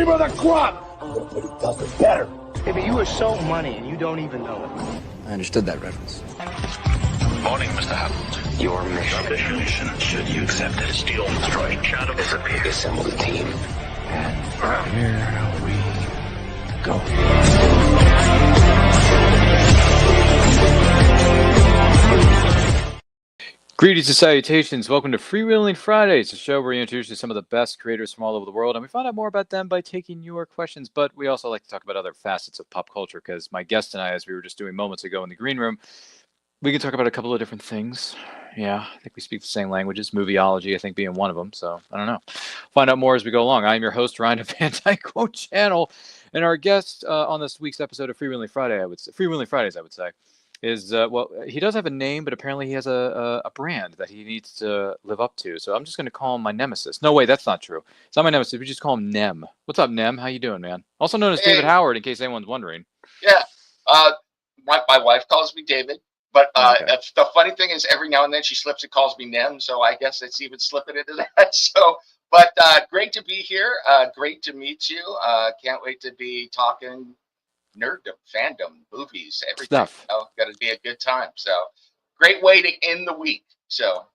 cream of the crop. Nobody does it better. Hey, but you are so money and you don't even know it. I understood that reference. Morning, Mr. Hammond. Your mission, should you accept it, steal, destroy, shadow, disappear. assemble the team. And here we go. Greetings and salutations. Welcome to Freewheeling Fridays, a show where we introduce you to some of the best creators from all over the world, and we find out more about them by taking your questions. But we also like to talk about other facets of pop culture, because my guest and I, as we were just doing moments ago in the green room, we can talk about a couple of different things. Yeah, I think we speak the same languages, movieology, I think, being one of them. So I don't know. Find out more as we go along. I'm your host, Ryan of Anti-Quote Channel, and our guest on this week's episode of Freewheeling Fridays, I would say, is well, he does have a name, but apparently he has a brand that he needs to live up to. So I'm just going to call him my nemesis. No, wait, that's not true. It's not my nemesis. We just call him Nem. What's up, Nem? How you doing, man? Also known as David Howard, in case anyone's wondering. Yeah, my wife calls me David, but the funny thing is, every now and then she slips and calls me Nem. So I guess it's even slipping into that. So, but great to be here. Great to meet you. Can't wait to be talking nerddom, fandom, movies, everything. Stuff. Going to be a good time. So great way to end the week. So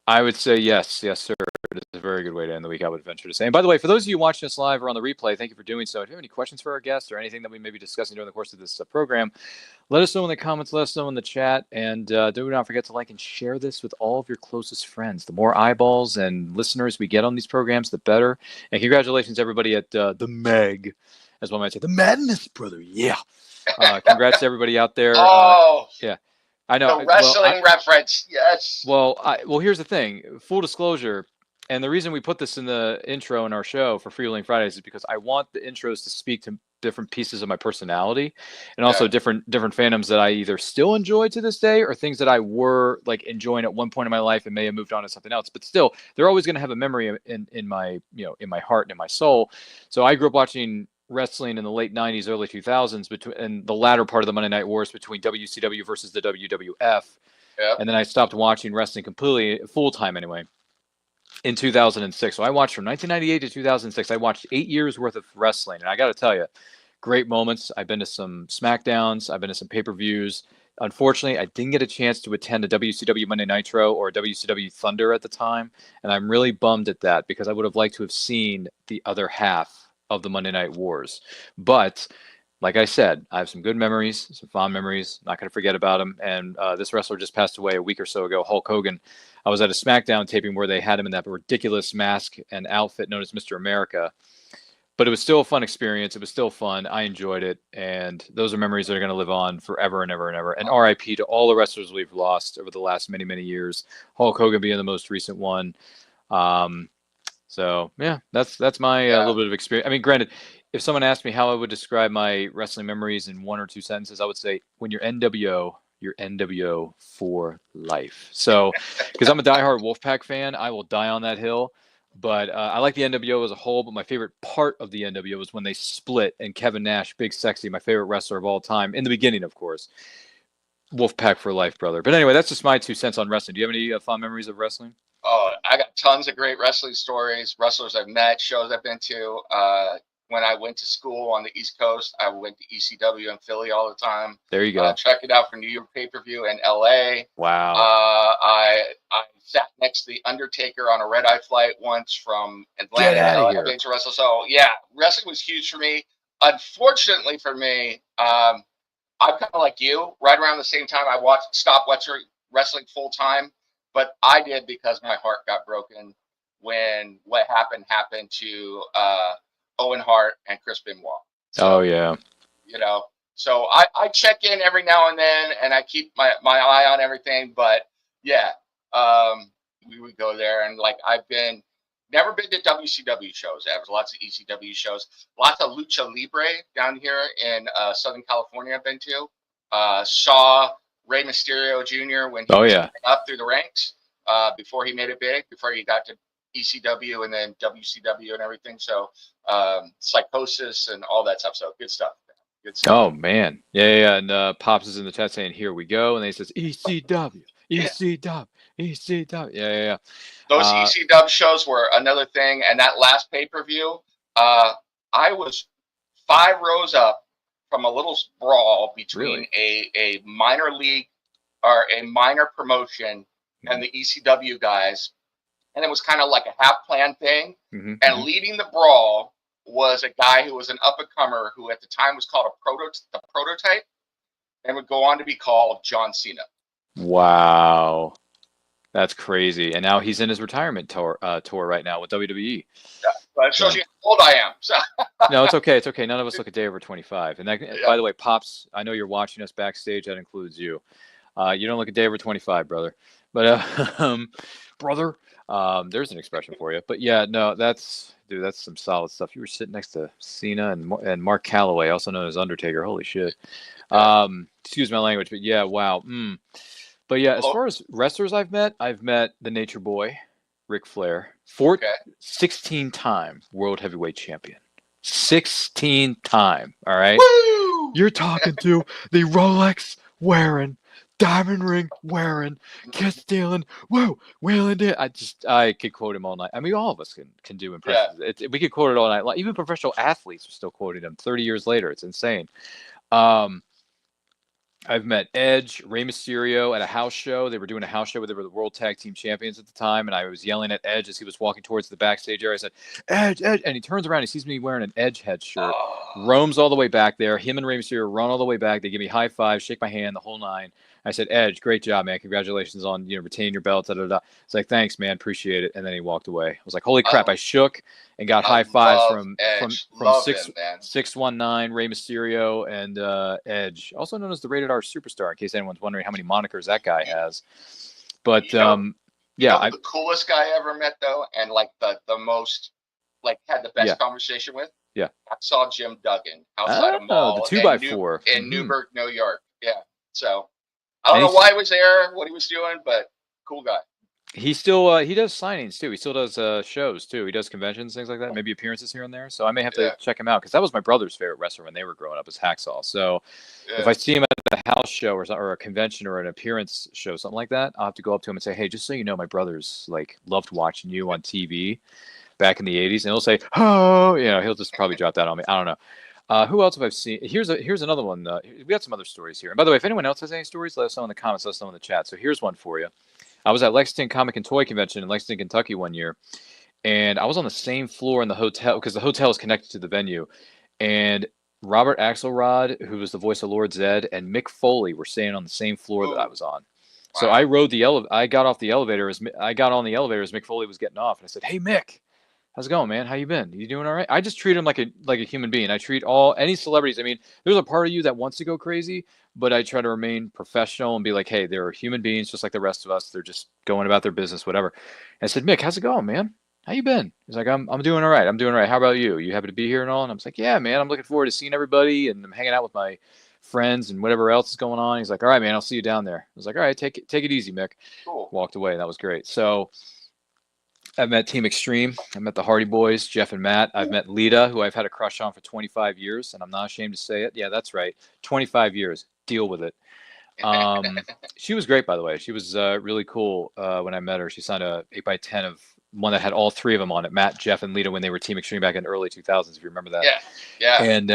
I would say yes, sir. It is a very good way to end the week, I would venture to say. And by the way, for those of you watching us live or on the replay, thank you for doing so. If you have any questions for our guests or anything that we may be discussing during the course of this program, let us know in the comments, let us know in the chat, and do not forget to like and share this with all of your closest friends. The more eyeballs and listeners we get on these programs, the better. And congratulations, everybody at the Meg, as one might say, the Madness Brother. Yeah. Congrats to everybody out there. Yeah. I know. The wrestling reference. Yes. Well, here's the thing. Full disclosure, and the reason we put this in the intro in our show for Freewheeling Fridays is because I want the intros to speak to different pieces of my personality, and also different fandoms that I either still enjoy to this day, or things that I were like enjoying at one point in my life and may have moved on to something else. But still, they're always going to have a memory in my in my heart and in my soul. So I grew up watching wrestling in the late 90s, early 2000s, and the latter part of the Monday Night Wars between WCW versus the WWF. Yeah. And then I stopped watching wrestling completely, full time anyway, in 2006. So I watched from 1998 to 2006. I watched 8 years worth of wrestling. And I got to tell you, great moments. I've been to some SmackDowns. I've been to some pay-per-views. Unfortunately, I didn't get a chance to attend a WCW Monday Nitro or a WCW Thunder at the time. And I'm really bummed at that, because I would have liked to have seen the other half of the Monday Night Wars. But like I said, I have some good memories, some fond memories. Not going to forget about him. And this wrestler just passed away a week or so ago, Hulk Hogan. I was at a SmackDown taping where they had him in that ridiculous mask and outfit known as Mr. America. But it was still a fun experience. It was still fun. I enjoyed it. And those are memories that are going to live on forever and ever and ever. And RIP to all the wrestlers we've lost over the last many, many years. Hulk Hogan being the most recent one. So yeah, that's my little bit of experience. I mean, granted, if someone asked me how I would describe my wrestling memories in 1 or 2 sentences, I would say, when you're NWO, you're NWO for life. So, because I'm a diehard Wolfpack fan, I will die on that hill. But I like the NWO as a whole. But my favorite part of the NWO was when they split and Kevin Nash, Big Sexy, my favorite wrestler of all time, in the beginning, of course. Wolfpack for life, brother. But anyway, that's just my 2 cents on wrestling. Do you have any fond memories of wrestling? Oh, I got tons of great wrestling stories, wrestlers I've met, shows I've been to. When I went to school on the East Coast, I went to ECW in Philly all the time. There you go. Check it out for New York pay-per-view in LA. Wow. I sat next to The Undertaker on a red-eye flight once from Atlanta to LA to wrestle. So yeah, wrestling was huge for me. Unfortunately for me, I'm kind of like you. Right around the same time, I stopped watching wrestling full time. But I did, because my heart got broken when what happened to Owen Hart and Chris Benoit. So, oh yeah. So I check in every now and then, and I keep my eye on everything. But yeah, we would go there, and like never been to WCW shows. There was lots of ECW shows, lots of Lucha Libre down here in Southern California. I've been to. Saw Rey Mysterio Jr. when he was up through the ranks before he made it big, before he got to ECW and then WCW and everything. So Psychosis and all that stuff. So good stuff. Good stuff. Oh, man. Yeah. And Pops is in the chat saying, here we go. And then he says, ECW, ECW, ECW. Yeah. Those ECW shows were another thing. And that last pay-per-view, I was 5 rows up from a little brawl between a minor league or a minor promotion and the ECW guys. And it was kind of like a half planned thing. And leading the brawl was a guy who was an up and comer who at the time was called the Prototype and would go on to be called John Cena. Wow. That's crazy. And now he's in his retirement tour right now with WWE. Yeah, but it shows you how old I am. So. No, it's okay. It's okay. None of us look a day over 25. And that, by the way, Pops, I know you're watching us backstage. That includes you. You don't look a day over 25, brother. But, brother, there's an expression for you. But yeah, no, that's some solid stuff. You were sitting next to Cena and Mark Calloway, also known as Undertaker. Holy shit. Excuse my language, but yeah, wow. But yeah, as far as wrestlers I've met the Nature Boy, Ric Flair, 16-time world heavyweight champion. 16-time, all right? Woo! You're talking to the Rolex wearing, diamond ring wearing, kiss stealing, whoa, wheeling it. I could quote him all night. I mean, all of us can do impressions. Yeah. We could quote it all night. Like, even professional athletes are still quoting him 30 years later. It's insane. I've met Edge, Rey Mysterio at a house show. They were doing a house show where they were the World Tag Team Champions at the time, and I was yelling at Edge as he was walking towards the backstage area. I said, Edge, Edge, and he turns around, he sees me wearing an Edge head shirt, roams all the way back there. Him and Rey Mysterio run all the way back. They give me high five, shake my hand, the whole nine. I said, Edge, great job, man. Congratulations on retaining your belt. Da, da, da. It's like, thanks, man. Appreciate it. And then he walked away. I was like, holy crap. I shook and got high fives from 619 Rey Mysterio and Edge, also known as the Rated R Superstar, in case anyone's wondering how many monikers that guy has. But the coolest guy I ever met, though, and like the most had the best conversation with. Yeah, I saw Jim Duggan outside a mall, the 2x4 in Newburgh, New York. Yeah, so. I don't know why he was there, what he was doing, but cool guy. He still he does signings too. He still does shows too. He does conventions, things like that, maybe appearances here and there. So I may have to check him out because that was my brother's favorite wrestler when they were growing up, was Hacksaw. So if I see him at a house show or a convention or an appearance show, something like that, I'll have to go up to him and say, hey, just so you know, my brother's loved watching you on TV back in the 80s. And he'll say, oh, he'll just probably drop that on me. I don't know. Who else have I seen? Here's another one. We got some other stories here. And by the way, if anyone else has any stories, let us know in the comments. Let us know in the chat. So here's one for you. I was at Lexington Comic and Toy Convention in Lexington, Kentucky one year, and I was on the same floor in the hotel because the hotel is connected to the venue. And Robert Axelrod, who was the voice of Lord Zed, and Mick Foley were staying on the same floor that I was on. Wow. So I got off the elevator I got on the elevator as Mick Foley was getting off, and I said, "Hey, Mick. How's it going, man? How you been? You doing all right?" I just treat him like a human being. I treat any celebrities. I mean, there's a part of you that wants to go crazy, but I try to remain professional and be like, hey, they're human beings just like the rest of us. They're just going about their business, whatever. And I said, Mick, how's it going, man? How you been? He's like, I'm doing all right. I'm doing all right. How about you? You happy to be here and all? And I was like, yeah, man, I'm looking forward to seeing everybody, and I'm hanging out with my friends and whatever else is going on. He's like, all right, man, I'll see you down there. I was like, all right, take it easy, Mick. Cool. Walked away. That was great. So I've met Team Extreme. I met the Hardy Boys, Jeff and Matt. I've met Lita, who I've had a crush on for 25 years, and I'm not ashamed to say it. Yeah, that's right. 25 years. Deal with it. She was great, by the way. She was really cool when I met her. She signed a 8x10 of one that had all three of them on it, Matt, Jeff, and Lita, when they were Team Extreme back in the early 2000s, if you remember that. Yeah. And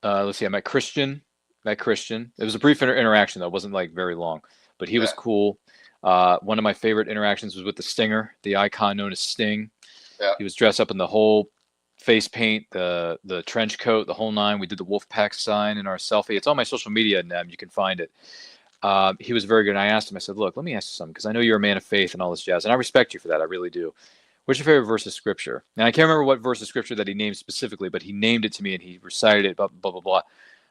let's see, I met Christian. It was a brief interaction, though. It wasn't very long, but he was cool. One of my favorite interactions was with the Stinger, the icon known as Sting. Yeah. He was dressed up in the whole face paint, the trench coat, the whole nine. We did the Wolfpack sign in our selfie. It's on my social media, and you can find it. He was very good. And I asked him, I said, look, let me ask you something, because I know you're a man of faith and all this jazz, and I respect you for that. I really do. What's your favorite verse of scripture? And I can't remember what verse of scripture that he named specifically, but he named it to me and he recited it, blah, blah, blah, blah.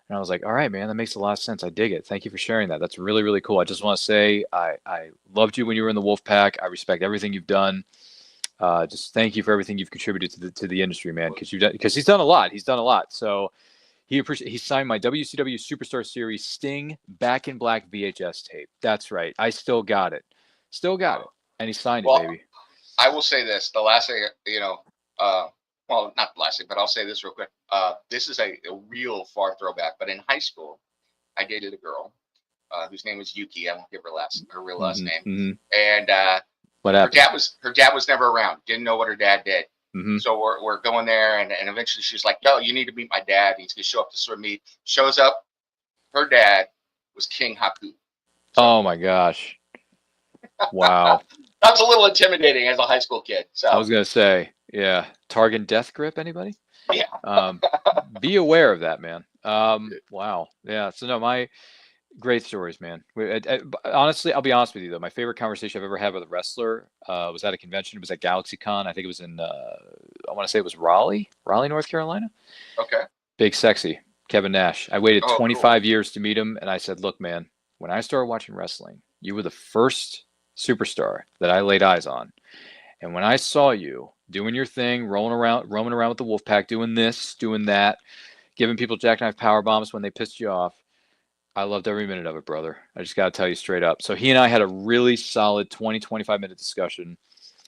And I was like, all right, man, that makes a lot of sense. I dig it. Thank you for sharing that. That's really, really cool. I just want to say I loved you when you were in the Wolfpack. I respect everything you've done. Just thank you for everything you've contributed to the industry, man, because he's done a lot. He's done a lot. So he signed my WCW Superstar Series Sting Back in Black VHS tape. That's right. I still got it. And he signed it, baby. I will say this. The last thing, well, not the last thing, but I'll say this real quick. This is a real far throwback, but in high school, I dated a girl whose name was Yuki. I won't give her real last name. Mm-hmm. And what happened? Her dad was never around. Didn't know what her dad did. Mm-hmm. So we're going there, and eventually she's like, "Yo, you need to meet my dad. He's gonna show up to swim meet." Shows up, her dad was King Haku. So, Oh my gosh! Wow. that was a little intimidating as a high school kid. So I was gonna say, yeah, Target Death Grip. Anybody? yeah, Be aware of that, man. Wow. Yeah. So no, my great stories, man. Honestly, I'll be honest with you though. My favorite conversation I've ever had with a wrestler was at a convention. It was at GalaxyCon. I think it was in. I want to say it was Raleigh, North Carolina. okay. Big sexy Kevin Nash. I waited Oh, 25 years to meet him, and I said, "Look, man, when I started watching wrestling, you were the first superstar that I laid eyes on, and when I saw you doing your thing, roaming around with the Wolfpack, doing this, doing that, giving people jackknife power bombs when they pissed you off, I loved every minute of it, brother. I just got to tell you straight up." So he and I had a really solid 20, 25-minute discussion.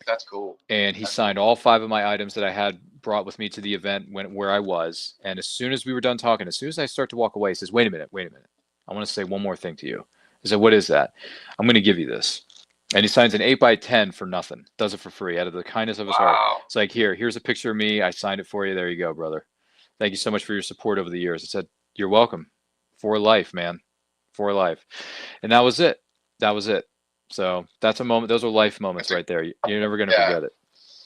That's cool. And he signed all 5 of my items that I had brought with me to the event where I was. And as soon as we were done talking, as soon as I start to walk away, he says, wait a minute. I want to say one more thing to you. I said, what is that? I'm going to give you this. And he signs an 8x10 for nothing. Does it for free out of the kindness of his heart. It's like, here's a picture of me. I signed it for you. There you go, brother. Thank you so much for your support over the years. I said, you're welcome. For life, man. For life. And that was it. So that's a moment. Those are life moments right there. You're never going to forget it.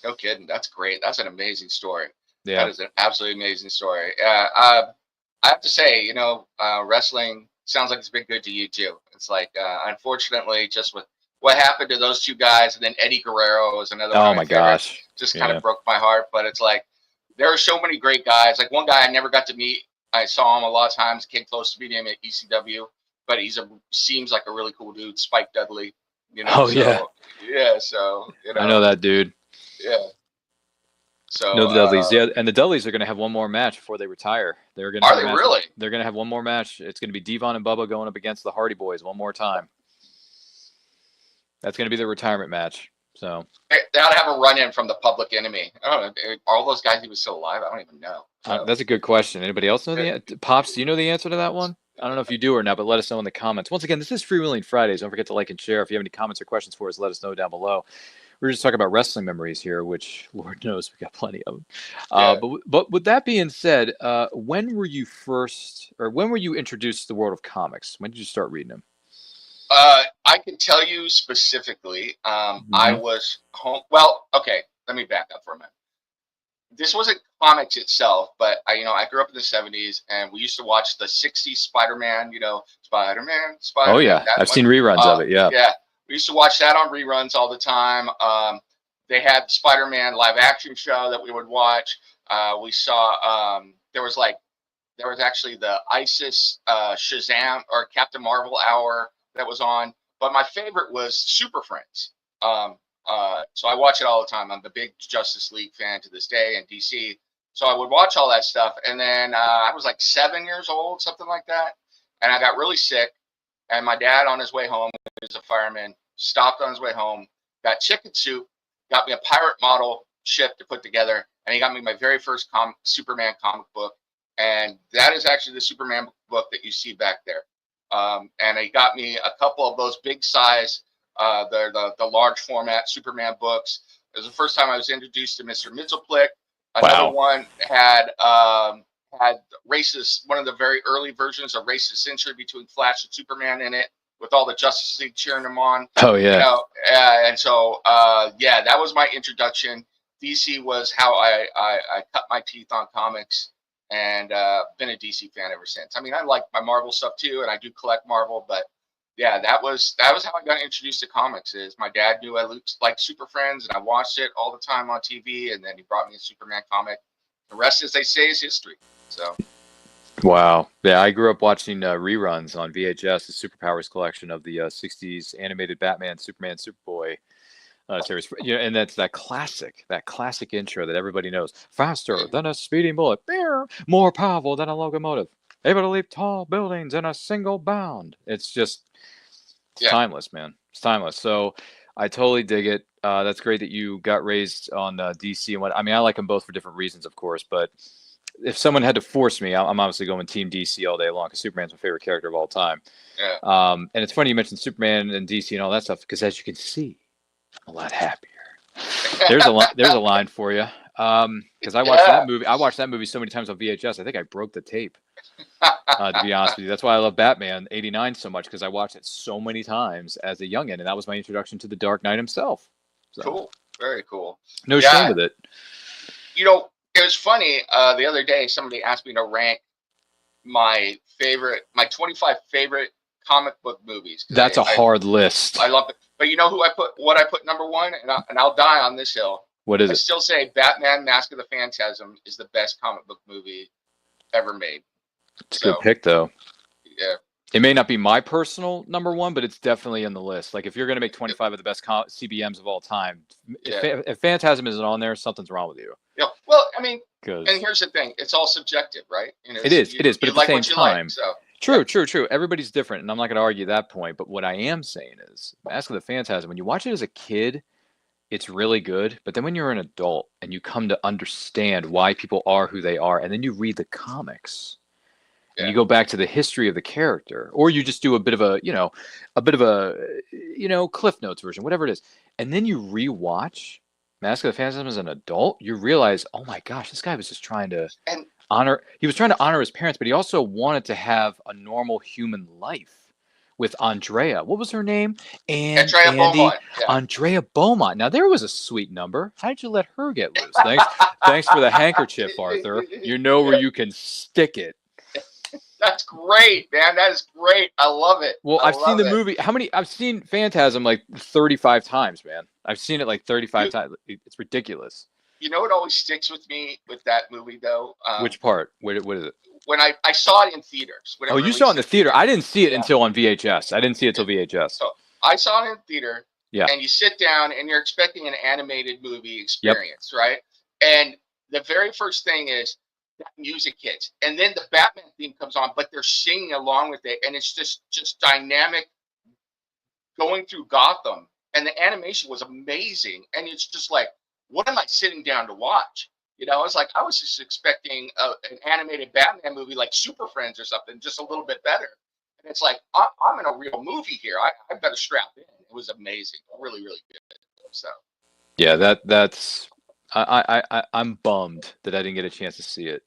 No kidding. That's great. That's an amazing story. Yeah. That is an absolutely amazing story. I have to say, wrestling sounds like it's been good to you too. It's like, unfortunately, just with what happened to those 2 guys, and then Eddie Guerrero was another one. Oh my gosh. Just kind of broke my heart. But it's like, there are so many great guys. Like one guy I never got to meet. I saw him a lot of times, came close to meeting him at ECW, but seems like a really cool dude, Spike Dudley. Oh, so, yeah. Yeah, so, I know that dude. Yeah. So no, the Dudleys. Yeah, and the Dudleys are going to have one more match before they retire. They're going to. Are they really? They're going to have one more match. It's going to be Devon and Bubba going up against the Hardy Boys one more time. That's going to be the retirement match. So they ought to have a run-in from the Public Enemy. I don't know. Are all those guys even still alive? I don't even know. So. That's a good question. Anybody else know Pops? Do you know the answer to that one? I don't know if you do or not, but let us know in the comments. Once again, this is Freewheeling Fridays. Don't forget to like and share. If you have any comments or questions for us, let us know down below. We're just talking about wrestling memories here, which Lord knows we got plenty of them. But with that being said, when were you introduced to the world of comics? When did you start reading them? I can tell you specifically. I was home. Well, okay. Let me back up for a minute. This wasn't comics itself, but I grew up in the 70s, and we used to watch the 60s Spider-Man. Spider-Man. Oh yeah, I've seen reruns of it. Yeah. Yeah. We used to watch that on reruns all the time. They had the Spider-Man live action show that we would watch. We saw there was actually the ISIS Shazam or Captain Marvel hour that was on. But my favorite was Super Friends. So I watch it all the time. I'm a big Justice League fan to this day in DC. So I would watch all that stuff. And then I was like 7 years old, something like that. And I got really sick. And my dad on his way home, he was a fireman, stopped on his way home, got chicken soup, got me a pirate model ship to put together. And he got me my very first Superman comic book. And that is actually the Superman book that you see back there. And he got me a couple of those big size, the large format Superman books. It was the first time I was introduced to Mr. Mxyzptlk. Another one had racist, one of the very early versions of Racist Century between Flash and Superman in it, with all the Justice League cheering him on. Oh yeah. And so that was my introduction. DC was how I cut my teeth on comics, and been a DC fan ever since. I mean, I like my Marvel stuff too, and I do collect Marvel, but yeah, that was how I got introduced to comics. Is my dad knew I liked Super Friends, and I watched it all the time on TV, and then he brought me a Superman comic. The rest, as they say, is history. So. Wow. Yeah, I grew up watching reruns on VHS, the Superpowers collection of the 60s animated Batman, Superman, Superboy series. And that's that classic intro that everybody knows. Faster than a speeding bullet, more powerful than a locomotive, able to leap tall buildings in a single bound. It's just timeless, man. It's timeless. So I totally dig it. That's great that you got raised on DC and what. I mean, I like them both for different reasons, of course, but if someone had to force me, I'm obviously going Team DC all day long because Superman's my favorite character of all time. Yeah. And it's funny you mentioned Superman and DC and all that stuff because, as you can see, I'm a lot happier. There's a line for you. Because I watched that movie. I watched that movie so many times on VHS. I think I broke the tape. To be honest with you, that's why I love Batman '89 so much, because I watched it so many times as a youngin, and that was my introduction to the Dark Knight himself. So, cool, very cool. No shame with it. You know, it was funny. The other day, somebody asked me to rank my 25 favorite comic book movies. That's a hard list. I love it, but you know who what I put number one, and I'll die on this hill. What is it? I still say Batman: Mask of the Phantasm is the best comic book movie ever made. It's a good pick, though. Yeah. It may not be my personal number one, but it's definitely in the list. Like, if you're going to make 25 of the best CBMs of all time, if Phantasm isn't on there, something's wrong with you. Yeah. Well, I mean, and 'Cause here's the thing: it's all subjective, right? You know, it is, but at the same time, so. True. Everybody's different, and I'm not going to argue that point. But what I am saying is, Mask of the Phantasm, when you watch it as a kid, it's really good. But then when you're an adult and you come to understand why people are who they are, and then you read the comics, and you go back to the history of the character, or you just do a bit of a Cliff Notes version, whatever it is, and then you rewatch Mask of the Phantasm as an adult, you realize, oh my gosh, this guy was just trying to honor his parents, but he also wanted to have a normal human life with Andrea. What was her name? Andrea Beaumont. Yeah. Andrea Beaumont. Now, there was a sweet number. How did you let her get loose? Thanks for the handkerchief, Arthur. You know where you can stick it. That's great, man. That is great. I love it. Well, I've seen the movie. I've seen Phantasm like 35 times, man. I've seen it like 35 times. It's ridiculous. You know what always sticks with me with that movie, though? Which part? What is it? When I saw it in theaters. Oh, you saw it in the theater. I didn't see it until on VHS. I didn't see it until VHS. So I saw it in theater. Yeah. And you sit down and you're expecting an animated movie experience, right? And the very first thing is that music hits, and then the Batman theme comes on, but they're singing along with it, and it's just dynamic going through Gotham, and the animation was amazing, and it's just like, what am I sitting down to watch? You know, it's like I was just expecting an animated Batman movie like Super Friends or something, just a little bit better, and it's like I'm in a real movie here. I better strap in. It was amazing, really, really good. So yeah, that's I'm bummed that I didn't get a chance to see it.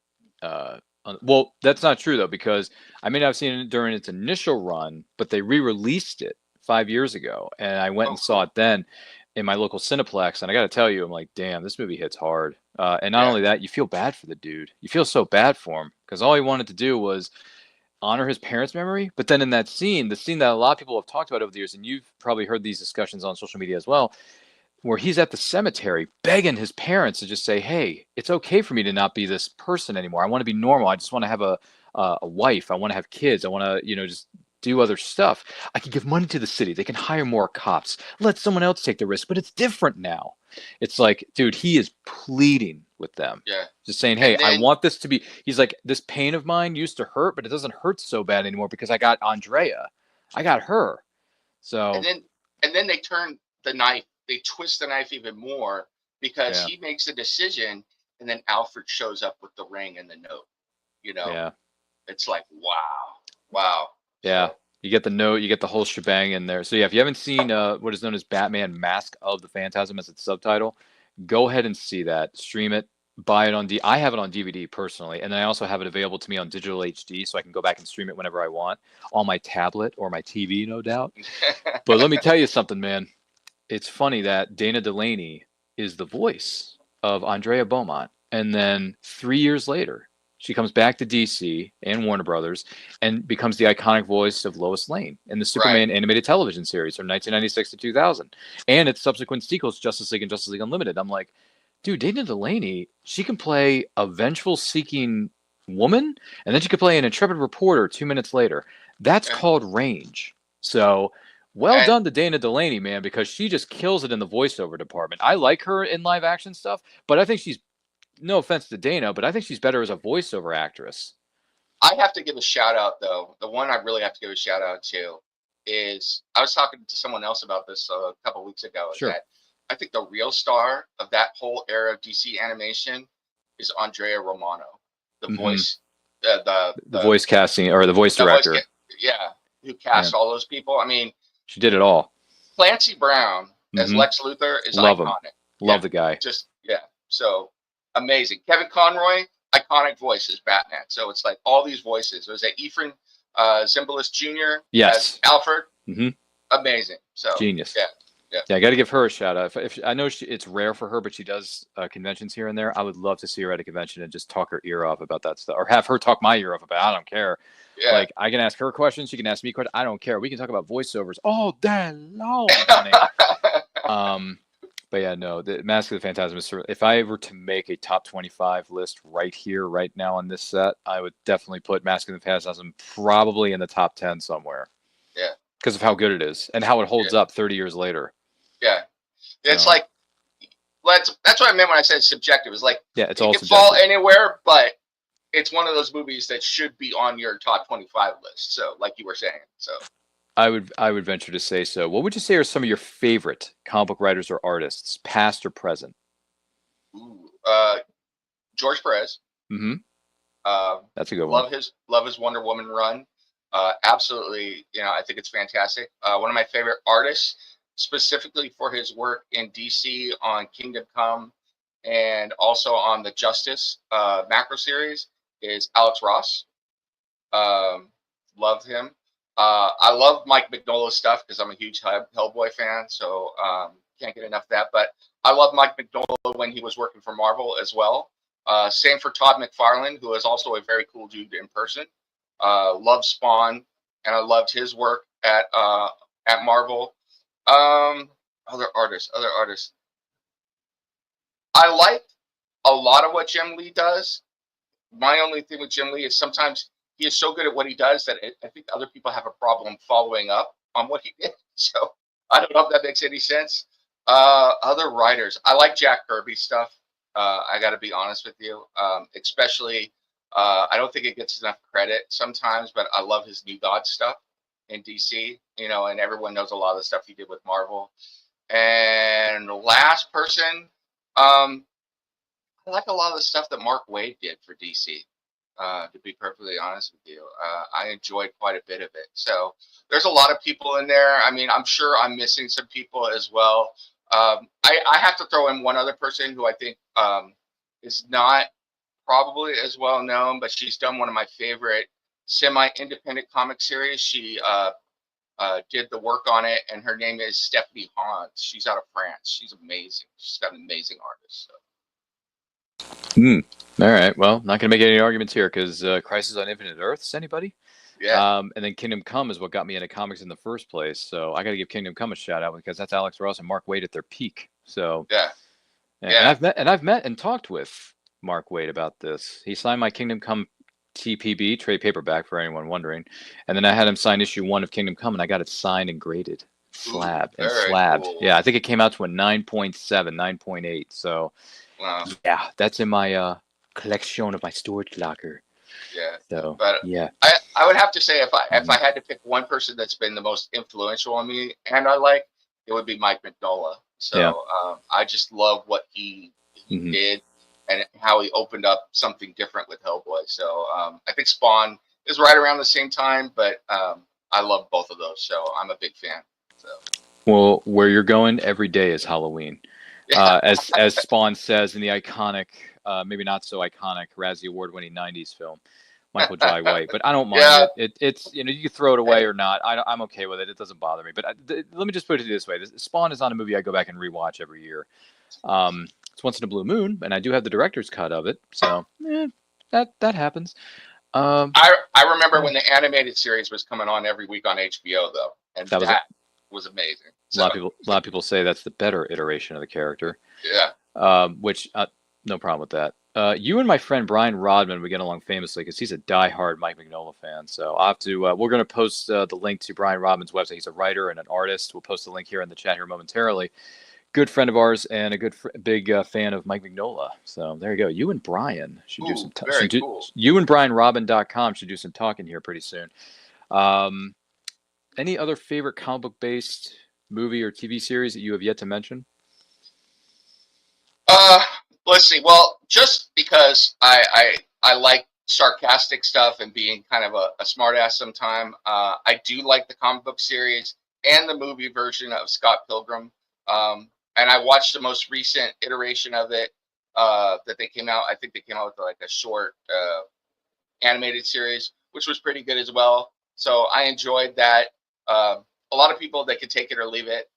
Well, that's not true though, because I may not have seen it during its initial run, but they re-released it 5 years ago, and I went and saw it then in my local Cineplex. And I got to tell you, I'm like, damn, this movie hits hard. And not only that, you feel bad for the dude. You feel so bad for him, because all he wanted to do was honor his parents' memory. But then in that scene, the scene that a lot of people have talked about over the years, and you've probably heard these discussions on social media as well, where he's at the cemetery begging his parents to just say, hey, it's okay for me to not be this person anymore. I want to be normal. I just want to have a wife. I want to have kids. I want to, just do other stuff. I can give money to the city. They can hire more cops. Let someone else take the risk. But it's different now. It's like, dude, he is pleading with them. Yeah. Just saying, hey, I want this to be, he's like, this pain of mine used to hurt, but it doesn't hurt so bad anymore because I got Andrea. I got her. So. And then they turn the knife. They twist the knife even more because he makes a decision, and then Alfred shows up with the ring and the note. It's like, wow. Yeah, you get the note, you get the whole shebang in there. So yeah, if you haven't seen what is known as Batman: Mask of the Phantasm as its subtitle, go ahead and see that. Stream it, buy it on I have it on DVD personally, and then I also have it available to me on digital HD, so I can go back and stream it whenever I want on my tablet or my TV, no doubt. But let me tell you something, man. It's funny that Dana Delaney is the voice of Andrea Beaumont. And then 3 years later, she comes back to DC and Warner Brothers and becomes the iconic voice of Lois Lane in the Superman animated television series from 1996 to 2000. And its subsequent sequels, Justice League and Justice League Unlimited. I'm like, dude, Dana Delaney, she can play a vengeful seeking woman, and then she could play an intrepid reporter 2 minutes later. That's called range. So well done to Dana Delaney, man, because she just kills it in the voiceover department. I like her in live action stuff, but I think she's, no offense to Dana, but I think she's better as a voiceover actress. I have to give a shout out, though. The one I really have to give a shout out to is, I was talking to someone else about this a couple of weeks ago. Sure. That I think the real star of that whole era of DC animation is Andrea Romano, the voice, the voice casting or the voice director. Who cast all those people. I mean, she did it all. Clancy Brown as Lex Luthor is iconic. Love the guy. So amazing. Kevin Conroy, iconic voice as Batman. So it's like all these voices. Was that Ephraim Zimbalist Jr. Yes. as Alfred? Mm-hmm. Amazing. So Genius. Yeah. I got to give her a shout out. If I know it's rare for her, but she does conventions here and there. I would love to see her at a convention and just talk her ear off about that stuff, or have her talk my ear off about it. I don't care. Yeah. Like, I can ask her questions. She can ask me questions. I don't care. We can talk about voiceovers all day long, honey. But yeah, no, the Mask of the Phantasm is if I were to make a top 25 list right here, right now on this set, I would definitely put Mask of the Phantasm probably in the top 10 somewhere. Yeah. Because of how good it is and how it holds up 30 years later. Yeah. It's like, that's what I meant when I said subjective. It's like, yeah, it's it all can subjective. fall anywhere, but it's one of those movies that should be on your top 25 list. So, like you were saying, so I would venture to say so. What would you say are some of your favorite comic book writers or artists, past or present? Ooh, George Perez. Mm-hmm. That's a good one. Love his Wonder Woman run. Absolutely, I think it's fantastic. One of my favorite artists, specifically for his work in DC on Kingdom Come, and also on the Justice macro series, is Alex Ross. Love him. I love Mike Mignola's stuff because I'm a huge Hellboy fan, so can't get enough of that. But I love Mike Mignola when he was working for Marvel as well. Same for Todd McFarlane, who is also a very cool dude in person. Love Spawn, and I loved his work at Marvel. Other artists. I like a lot of what Jim Lee does. My only thing with Jim Lee is sometimes he is so good at what he does that I think other people have a problem following up on what he did. So I don't know if that makes any sense. Other writers, I like Jack Kirby stuff. I got to be honest with you, especially. I don't think it gets enough credit sometimes, but I love his New God stuff in DC, and everyone knows a lot of the stuff he did with Marvel. And last person, I like a lot of the stuff that Mark Waid did for DC, to be perfectly honest with you. I enjoyed quite a bit of it. So there's a lot of people in there. I mean, I'm sure I'm missing some people as well. I have to throw in one other person who I think is not probably as well known, but she's done one of my favorite semi-independent comic series. She did the work on it, and her name is Stephanie Hans. She's out of France. She's amazing. She's got an amazing artist. So. All right. Well, not going to make any arguments here because Crisis on Infinite Earths, anybody? Yeah. And then Kingdom Come is what got me into comics in the first place. So I got to give Kingdom Come a shout out because that's Alex Ross and Mark Waid at their peak. So yeah. And I've met and talked with Mark Waid about this. He signed my Kingdom Come TPB trade paperback for anyone wondering, and then I had him sign issue 1 of Kingdom Come, and I got it signed and graded, slabbed. Cool. Yeah, I think it came out to a 9.7, 9.8. So wow. Yeah, that's in my collection of my storage locker. Yeah. So but yeah, I would have to say if I had to pick one person that's been the most influential on me, and it would be Mike Mignola. So I just love what he did and how he opened up something different with Hellboy. So I think Spawn is right around the same time, but I love both of those. So I'm a big fan. So. Well, where you're going, every day is Halloween. As Spawn says in the iconic, maybe not so iconic, Razzie Award-winning 90s film, Michael Jai White. But I don't mind it. It's you can throw it away or not. I'm okay with it. It doesn't bother me. But let me just put it this way: Spawn is not a movie I go back and rewatch every year. It's once in a blue moon, and I do have the director's cut of it, so that happens. I remember when the animated series was coming on every week on HBO, though, and that was amazing. So. A lot of people say that's the better iteration of the character. Yeah. Which no problem with that. You and my friend Brian Rodman, we get along famously because he's a diehard Mike Mignola fan. So I'll have to. We're going to post the link to Brian Rodman's website. He's a writer and an artist. We'll post the link here in the chat here momentarily. Good friend of ours and a big fan of Mike Mignola. So there you go. You and Brian should do some. Cool. You and BrianRobin.com should do some talking here pretty soon. Any other favorite comic book based movie or TV series that you have yet to mention? Let's see. Well, just because I like sarcastic stuff and being kind of a smart ass sometime, I do like the comic book series and the movie version of Scott Pilgrim. And I watched the most recent iteration of it that they came out. I think they came out with like a short animated series, which was pretty good as well. So I enjoyed that. A lot of people that could take it or leave it.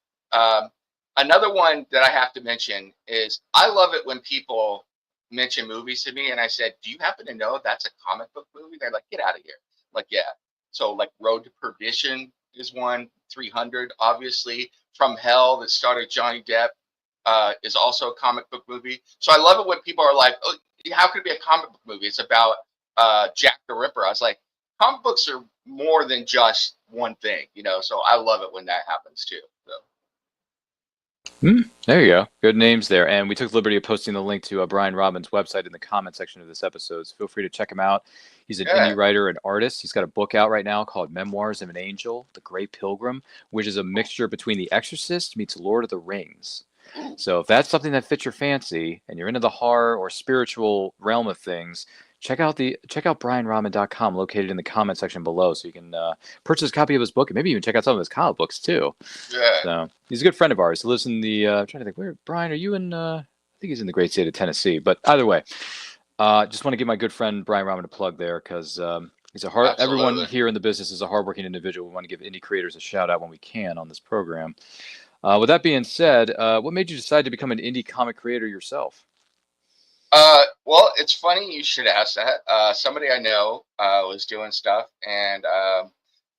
Another one that I have to mention is I love it when people mention movies to me and I said, do you happen to know that's a comic book movie? They're like, get out of here. Like, yeah. So like Road to Perdition is one. 300, obviously. From Hell, that started Johnny Depp, is also a comic book movie. So I love it when people are like, oh, how could it be a comic book movie? It's about Jack the Ripper. I was like, comic books are more than just one thing, you know? So I love it when that happens too. So. There you go. Good names there. And we took the liberty of posting the link to Brian Robbins' website in the comment section of this episode. So feel free to check him out. He's an indie writer and artist. He's got a book out right now called Memoirs of an Angel, The Great Pilgrim, which is a mixture between The Exorcist meets Lord of the Rings. So if that's something that fits your fancy and you're into the horror or spiritual realm of things, check out brianrahman.com, located in the comment section below, so you can purchase a copy of his book and maybe even check out some of his comic books too. Yeah. So he's a good friend of ours. He lives in the I'm trying to think, where, Brian, are you in I think he's in the great state of Tennessee, but either way, just want to give my good friend Brian Rahman a plug there, because he's everyone here in the business is a hardworking individual. We want to give indie creators a shout out when we can on this program. With that being said, what made you decide to become an indie comic creator yourself? Well, it's funny you should ask that. Somebody I know was doing stuff, and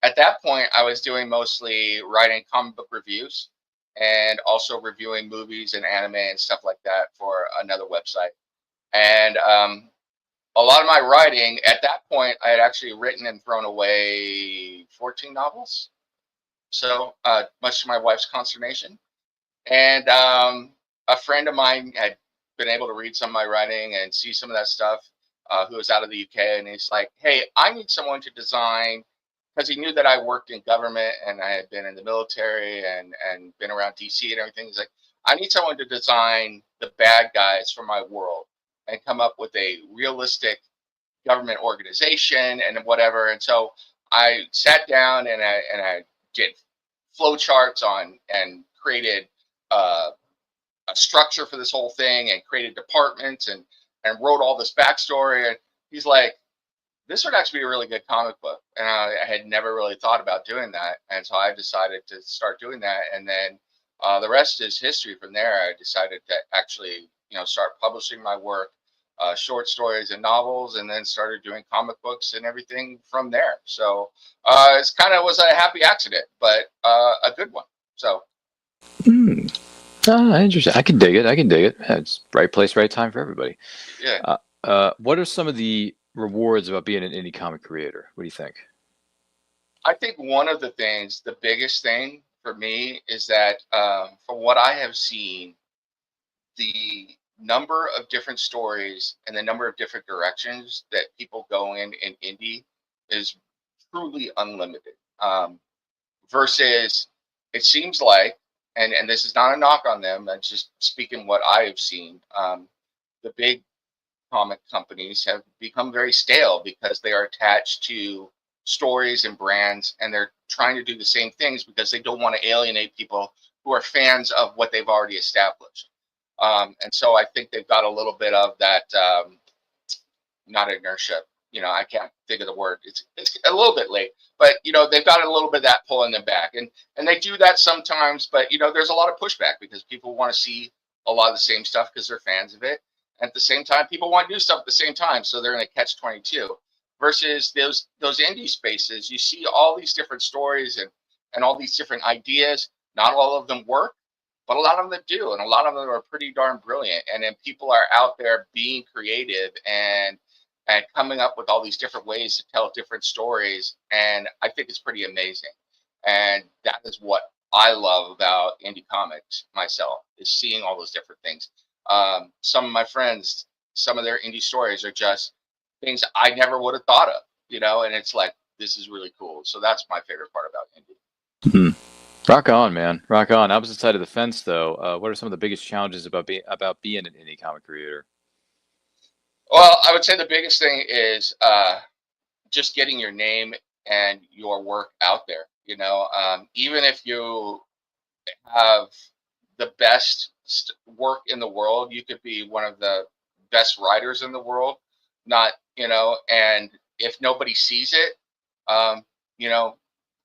at that point, I was doing mostly writing comic book reviews and also reviewing movies and anime and stuff like that for another website. And a lot of my writing at that point, I had actually written and thrown away 14 novels. So much to my wife's consternation. And a friend of mine had been able to read some of my writing and see some of that stuff, who was out of the UK. And he's like, hey, I need someone to design, because he knew that I worked in government and I had been in the military and been around DC and everything. He's like, I need someone to design the bad guys for my world and come up with a realistic government organization and whatever. And so I sat down and I did flowcharts on and created a structure for this whole thing and created departments and wrote all this backstory. And he's like, this would actually be a really good comic book. And I had never really thought about doing that. And so I decided to start doing that. And then the rest is history from there. I decided to actually, start publishing my work, short stories and novels, and then started doing comic books and everything from there. So it's kind of was a happy accident, but a good one. So. Interesting. I can dig it. It's right place, right time for everybody. Yeah. What are some of the rewards about being an indie comic creator? What do you think? I think one of the things, the biggest thing for me, is that from what I have seen, the number of different stories and the number of different directions that people go in indie is truly unlimited. Versus, it seems like, and this is not a knock on them, I'm just speaking what I have seen, the big comic companies have become very stale because they are attached to stories and brands, and they're trying to do the same things because they don't want to alienate people who are fans of what they've already established. And so I think they've got a little bit of that, not inertia, I can't think of the word. It's a little bit late, but they've got a little bit of that pulling them back, and they do that sometimes. But there's a lot of pushback because people want to see a lot of the same stuff because they're fans of it. At the same time, people want new stuff at the same time, so they're in a catch-22. Versus those indie spaces, you see all these different stories and all these different ideas. Not all of them work, but a lot of them do, and a lot of them are pretty darn brilliant. And then people are out there being creative and coming up with all these different ways to tell different stories. And I think it's pretty amazing. And that is what I love about indie comics myself, is seeing all those different things. Some of my friends, some of their indie stories are just things I never would have thought of, and it's like, this is really cool. So that's my favorite part about indie. Mm-hmm. Rock on, man. Rock on. Opposite side of the fence, though, what are some of the biggest challenges about being an indie comic creator? Well, I would say the biggest thing is just getting your name and your work out there. Even if you have the best work in the world. You could be one of the best writers in the world, not, and if nobody sees it,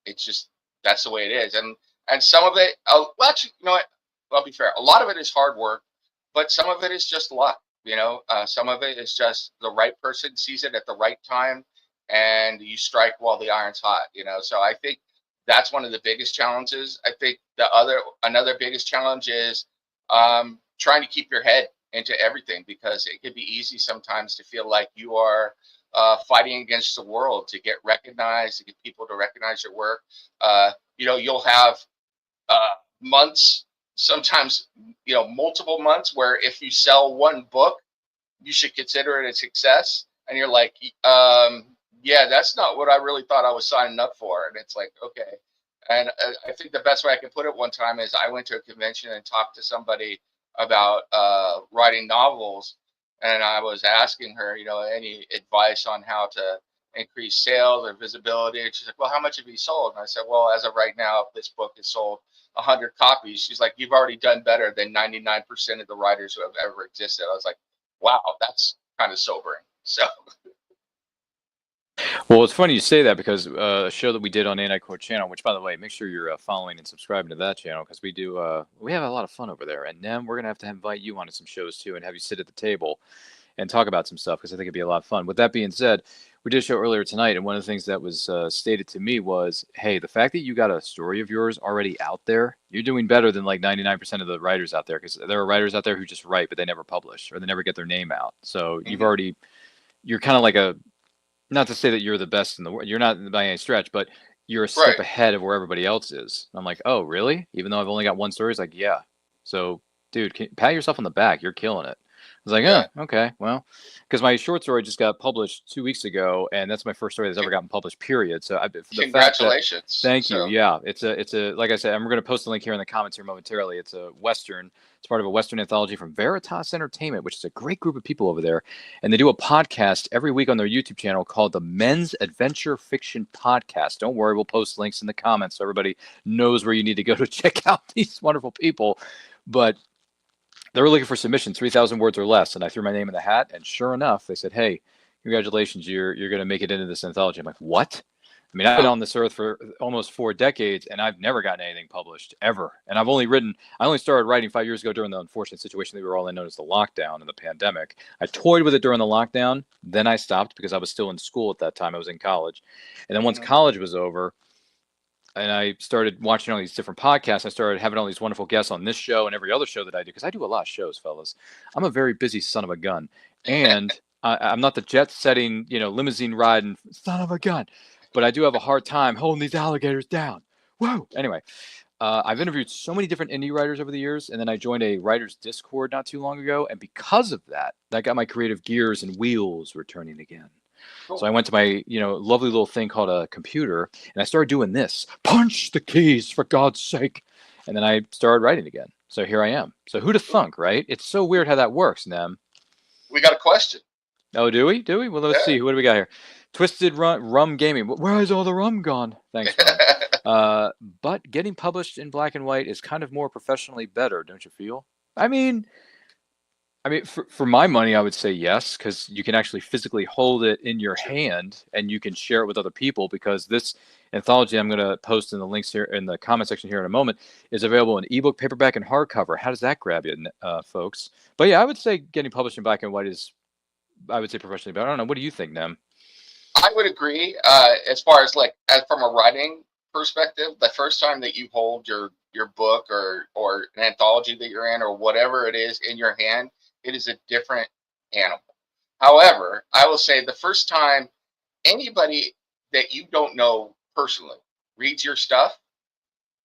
it's just, that's the way it is. And some of it, well, actually, what? I'll be fair. A lot of it is hard work, but some of it is just luck. Some of it is just the right person sees it at the right time, and you strike while the iron's hot. So I think that's one of the biggest challenges. I think another biggest challenge is trying to keep your head into everything, because it can be easy sometimes to feel like you are fighting against the world to get recognized, to get people to recognize your work. You'll have months, sometimes multiple months, where if you sell one book, you should consider it a success, and you're like, yeah, that's not what I really thought I was signing up for. And it's like, okay. And I think the best way I can put it one time is I went to a convention and talked to somebody about writing novels, and I was asking her, any advice on how to increase sales or visibility. And she's like, well, how much have you sold? And I said, well, as of right now, this book has sold 100 copies. She's like, you've already done better than 99% of the writers who have ever existed. I was like, wow, that's kind of sobering. So. Well, it's funny you say that, because a show that we did on Anti-Quote channel, which, by the way, make sure you're following and subscribing to that channel, because we have a lot of fun over there. And then we're going to invite you onto some shows too, and have you sit at the table and talk about some stuff, because I think it'd be a lot of fun. With that being said, we did a show earlier tonight, and one of the things that was stated to me was, hey, the fact that you got a story of yours already out there, you're doing better than like 99% of the writers out there, because there are writers out there who just write, but they never publish, or they never get their name out. So you're kind of like not to say that you're the best in the world, you're not by any stretch, but you're a step ahead of where everybody else is. I'm like, oh, really? Even though I've only got one story? It's like, yeah. So, dude, pat yourself on the back. You're killing it. I was like, oh, okay, well, because my short story just got published 2 weeks ago, and that's my first story that's ever gotten published, period. So Congratulations. Thank you. Yeah, it's a like I said, I'm going to post a link here in the comments here momentarily. It's a Western. It's part of a Western anthology from Veritas Entertainment, which is a great group of people over there. And they do a podcast every week on their YouTube channel called the Men's Adventure Fiction Podcast. Don't worry, we'll post links in the comments so everybody knows where you need to go to check out these wonderful people. But they were looking for submissions, 3,000 words or less. And I threw my name in the hat. And sure enough, they said, hey, congratulations, you're going to make it into this anthology. I'm like, what? I mean, I've been on this earth for almost 4 decades, and I've never gotten anything published, ever. And I only started writing 5 years ago during the unfortunate situation that we were all in, known as the lockdown and the pandemic. I toyed with it during the lockdown. Then I stopped because I was still in school at that time. I was in college. And then once college was over, and I started watching all these different podcasts, I started having all these wonderful guests on this show and every other show that I do, because I do a lot of shows, fellas. I'm a very busy son of a gun. And I'm not the jet-setting, limousine riding son of a gun. But I do have a hard time holding these alligators down. Whoa. Anyway, I've interviewed so many different indie writers over the years, and then I joined a writer's Discord not too long ago. And because of that got my creative gears and wheels were turning again. Cool. So I went to my, lovely little thing called a computer, and I started doing this. Punch the keys, for God's sake. And then I started writing again. So here I am. So who'd have thunk, right? It's so weird how that works, Nem. We got a question. Oh, do we? Well, let's see. What do we got here? Twisted Rum Gaming. Where has all the rum gone? Thanks, Rum. But getting published in black and white is kind of more professionally better, don't you feel? I mean, for my money, I would say yes, because you can actually physically hold it in your hand and you can share it with other people, because this anthology I'm going to post in the links here in the comment section here in a moment is available in ebook, paperback, and hardcover. How does that grab you, folks? But yeah, I would say getting published in black and white is, I would say, professionally better. I don't know. What do you think, Nem? I would agree. As far as from a writing perspective, the first time that you hold your book or an anthology that you're in or whatever it is in your hand, it is a different animal. However, I will say the first time anybody that you don't know personally reads your stuff,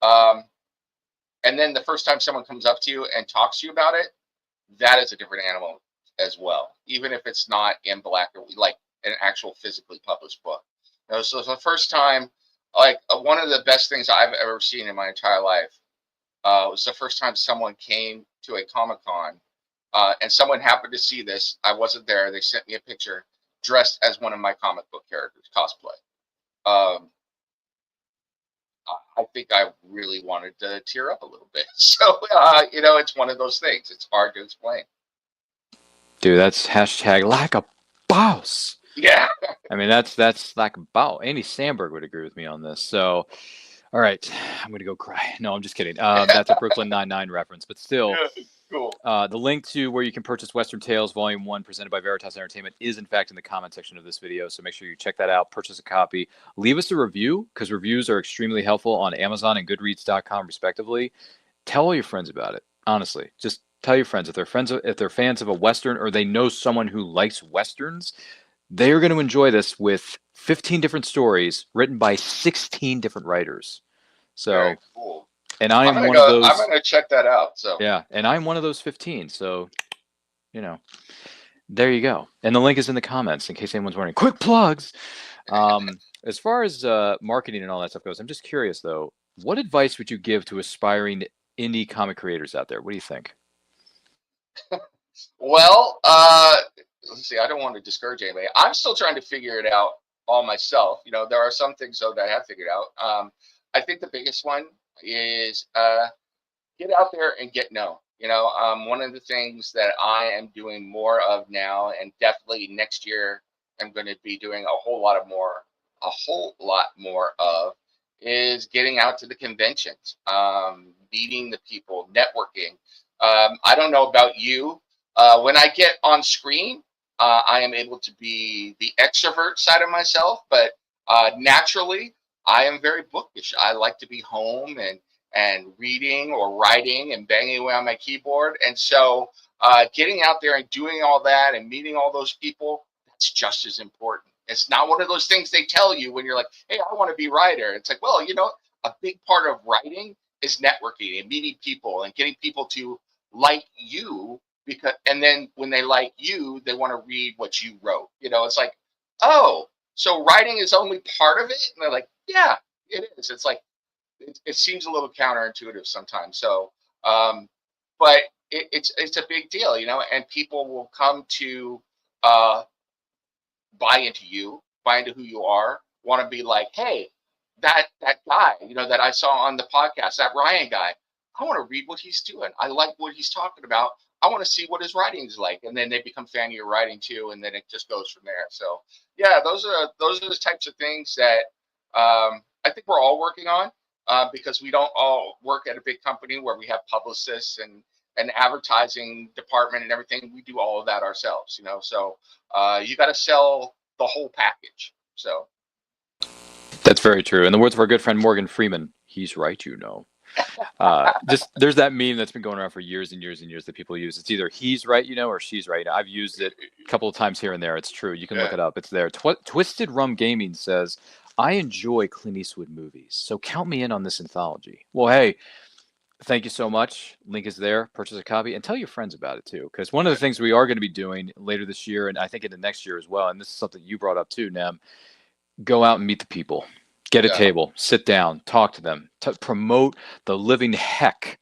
and then the first time someone comes up to you and talks to you about it, that is a different animal as well, even if it's not in black or like an actual physically published book. So the first time, one of the best things I've ever seen in my entire life was the first time someone came to a Comic-Con, and someone happened to see this. I wasn't there. They sent me a picture dressed as one of my comic book characters, cosplay. I think I really wanted to tear up a little bit. So, it's one of those things. It's hard to explain. Dude, that's hashtag lack of boss. Yeah. I mean, that's lack of bow. Andy Samberg would agree with me on this. So, all right, I'm going to go cry. No, I'm just kidding. That's a Brooklyn Nine-Nine reference, but still. Cool. The link to where you can purchase Western Tales Volume 1 presented by Veritas Entertainment is, in fact, in the comment section of this video. So make sure you check that out, purchase a copy. Leave us a review, because reviews are extremely helpful on Amazon and Goodreads.com, respectively. Tell all your friends about it, honestly. Just tell your friends. If they're fans of a Western or they know someone who likes Westerns, they're going to enjoy this with 15 different stories written by 16 different writers. So, very cool. And I am one of those. I'm gonna check that out. So yeah, and I'm one of those 15. So, there you go. And the link is in the comments in case anyone's wondering. Quick plugs. As far as marketing and all that stuff goes, I'm just curious though. What advice would you give to aspiring indie comic creators out there? What do you think? Well, let's see. I don't want to discourage anybody. I'm still trying to figure it out all myself. There are some things though that I have figured out. I think the biggest one is get out there and get known. One of the things that I am doing more of now, and definitely next year I'm going to be doing a whole lot more of, is getting out to the conventions, meeting the people, networking. I don't know about you. When I get on screen, I am able to be the extrovert side of myself, but naturally, I am very bookish. I like to be home and reading or writing and banging away on my keyboard. And so getting out there and doing all that and meeting all those people, that's just as important. It's not one of those things they tell you when you're like, hey, I want to be a writer. It's like, well, a big part of writing is networking and meeting people and getting people to like you, and then when they like you, they want to read what you wrote. It's like, oh, so writing is only part of it? And they're like, yeah, it is. It's like, it seems a little counterintuitive sometimes. So, but it's a big deal, and people will come to buy into who you are, want to be like, hey, that guy, that I saw on the podcast, that Ryan guy, I want to read what he's doing. I like what he's talking about. I want to see what his writing is like. And then they become fan of your writing too. And then it just goes from there. So yeah, those are the types of things that I think we're all working on, because we don't all work at a big company where we have publicists and an advertising department and everything. We do all of that ourselves, so you got to sell the whole package. So that's very true. In the words of our good friend Morgan Freeman, he's right, there's that meme that's been going around for years and years and years that people use. It's either he's right, or she's right. I've used it a couple of times here and there. It's true. You can look it up. It's there. Twisted Rum Gaming says, I enjoy Clint Eastwood movies, so count me in on this anthology. Well, hey, thank you so much. Link is there. Purchase a copy and tell your friends about it too, because one of the things we are going to be doing later this year, and I think into next year as well, and this is something you brought up too, Nem, go out and meet the people. Get a table, sit down, talk to them, promote the living heck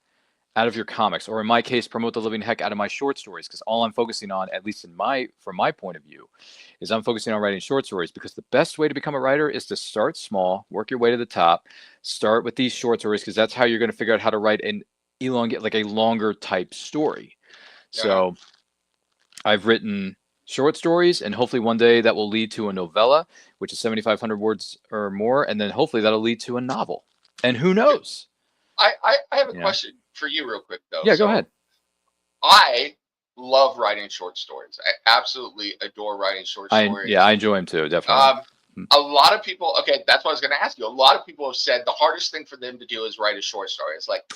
out of your comics, or in my case, promote the living heck out of my short stories, because all I'm focusing on, at least from my point of view, is I'm focusing on writing short stories, because the best way to become a writer is to start small, work your way to the top, start with these short stories, because that's how you're going to figure out how to write an elongate, like a longer type story. Yeah. So I've written short stories, and hopefully one day that will lead to a novella, which is 7,500 words or more, and then hopefully that'll lead to a novel. And who knows? I have a question for you real quick, though. Yeah, go ahead. I love writing short stories. I absolutely adore writing short stories. I enjoy them too, definitely. A lot of people, okay, that's what I was going to ask you. A lot of people have said the hardest thing for them to do is write a short story. It's like,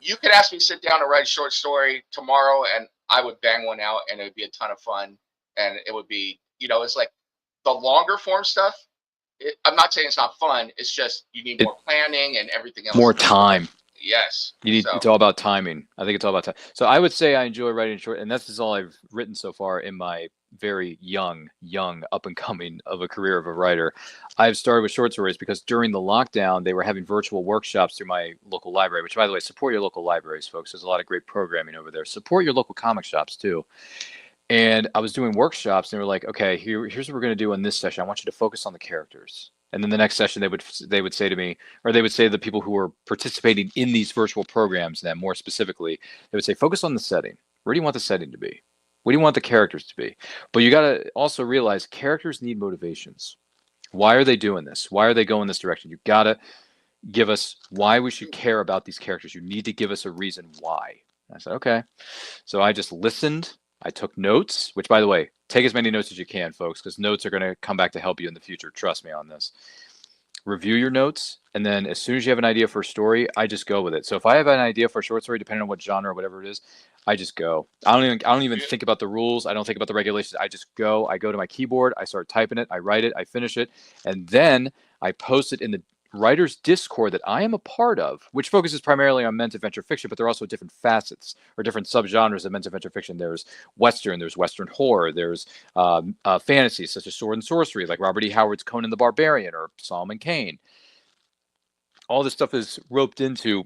you could ask me to sit down and write a short story tomorrow, and I would bang one out, and it would be a ton of fun. And it would be, it's like the longer form stuff. I'm not saying it's not fun. It's just you need more planning and everything else. More time. Yes. It's all about timing. I think it's all about time. So I would say I enjoy writing short, and that's just all I've written so far in my very young up and coming of a career of a writer. I've started with short stories because during the lockdown, they were having virtual workshops through my local library, which, by the way, support your local libraries, folks. There's a lot of great programming over there. Support your local comic shops too. And I was doing workshops, and they were like, okay, here's what we're going to do in this session. I want you to focus on the characters. And then the next session, they would say to me, or they would say to the people who were participating in these virtual programs, then more specifically, they would say, focus on the setting. Where do you want the setting to be? What do you want the characters to be? But you got to also realize characters need motivations. Why are they doing this? Why are they going this direction? You got to give us why we should care about these characters. You need to give us a reason why. I said, okay. So I just listened. I took notes, which, by the way, take as many notes as you can, folks, because notes are going to come back to help you in the future. Trust me on this. Review your notes, and then as soon as you have an idea for a story, I just go with it. So if I have an idea for a short story, depending on what genre or whatever it is, I just go. I don't even think about the rules. I don't think about the regulations. I just go. I go to my keyboard. I start typing it. I write it. I finish it, and then I post it in the writers Discord that I am a part of, which focuses primarily on men's adventure fiction, but there are also different facets or different subgenres of men's adventure fiction. There's Western horror, there's fantasy such as sword and sorcery, like Robert E. Howard's Conan the Barbarian or Solomon Kane. All this stuff is roped into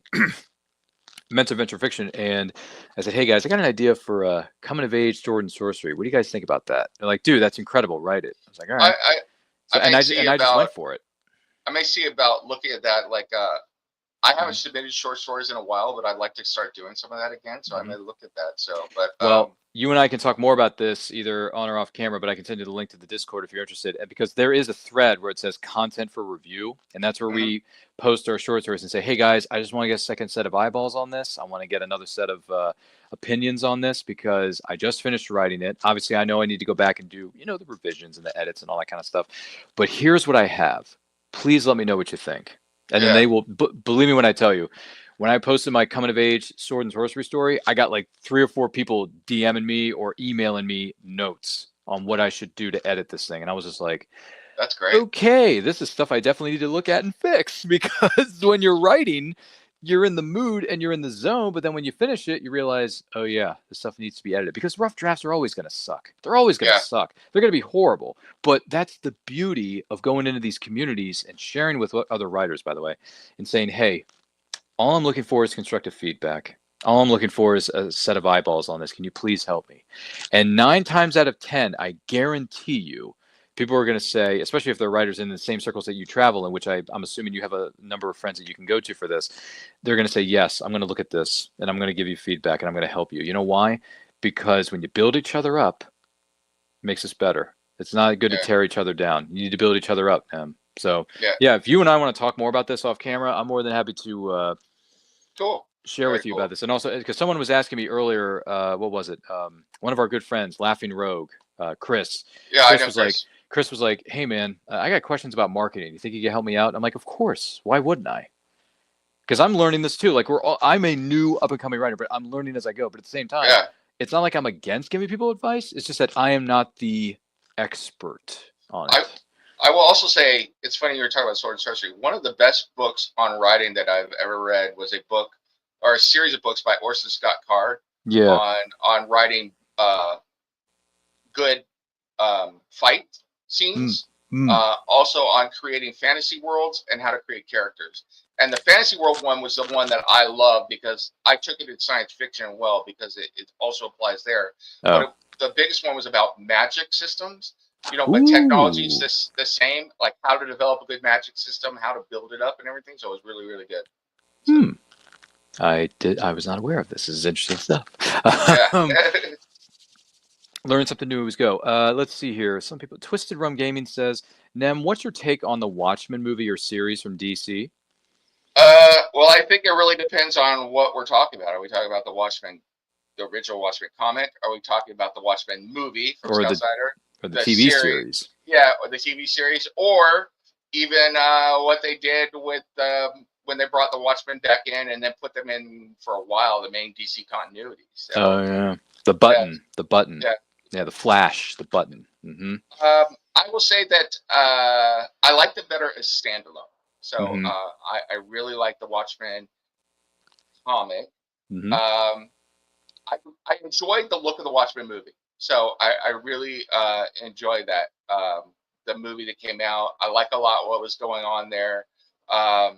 men's adventure fiction, and I said, hey guys, I got an idea for a coming of age sword and sorcery. What do you guys think about that? They're like, dude, that's incredible. Write it. I was like, all right. I just went for it. I may see about looking at that. Like, I haven't submitted short stories in a while, but I'd like to start doing some of that again. So I may look at that. So, but well, you and I can talk more about this either on or off camera, but I can send you the link to the Discord if you're interested. And because there is a thread where it says content for review, and that's where we post our short stories and say, hey guys, I just want to get a second set of eyeballs on this. I want to get another set of opinions on this because I just finished writing it. Obviously, I know I need to go back and do, the revisions and the edits and all that kind of stuff. But here's what I have. Please let me know what you think. And then they will, believe me when I tell you, when I posted my coming of age sword and sorcery story, I got like 3 or 4 people DMing me or emailing me notes on what I should do to edit this thing. And I was just like, that's great. Okay, this is stuff I definitely need to look at and fix, because when you're writing, you're in the mood and you're in the zone. But then when you finish it, you realize, oh yeah, this stuff needs to be edited, because rough drafts are always going to suck. They're always going to suck. They're going to be horrible. But that's the beauty of going into these communities and sharing with other writers, by the way, and saying, hey, all I'm looking for is constructive feedback. All I'm looking for is a set of eyeballs on this. Can you please help me? And 9 times out of 10, I guarantee you, people are going to say, especially if they're writers in the same circles that you travel in, which I'm assuming you have a number of friends that you can go to for this, they're going to say, yes, I'm going to look at this and I'm going to give you feedback and I'm going to help you. You know why? Because when you build each other up, it makes us better. It's not good to tear each other down. You need to build each other up. So if you and I want to talk more about this off camera, I'm more than happy to share with you about this. And also, because someone was asking me earlier, what was it? One of our good friends, Laughing Rogue, Chris. Chris was like, hey man, I got questions about marketing. You think you can help me out? I'm like, of course. Why wouldn't I? Because I'm learning this too. Like I'm a new up and coming writer, but I'm learning as I go. But at the same time, it's not like I'm against giving people advice. It's just that I am not the expert on it. I will also say, it's funny you were talking about sword and sorcery. One of the best books on writing that I've ever read was a book or a series of books by Orson Scott Card on writing good fight scenes, also on creating fantasy worlds and how to create characters. And the fantasy world one was the one that I love because I took it in science fiction because it also applies there. But the biggest one was about magic systems. But technology is the same, like how to develop a good magic system, how to build it up and everything. So it was really, really good. So. I was not aware of this. This is interesting stuff. Learn something new as go. Let's see here. Some people, Twisted Rum Gaming says, Nem, what's your take on the Watchmen movie or series from DC? Well, I think it really depends on what we're talking about. Are we talking about the Watchmen, the original Watchmen comic? Are we talking about the Watchmen movie from Scoutsider? Or the TV series? Yeah, or the TV series. Or even what they did with when they brought the Watchmen back in and then put them in for a while, the main DC continuity. So, the button. Yeah, the Flash, the button. I will say that I liked it better as standalone. So I really like the Watchmen comic. I enjoyed the look of the Watchmen movie. So I really enjoyed that. The movie that came out, I like a lot what was going on there. That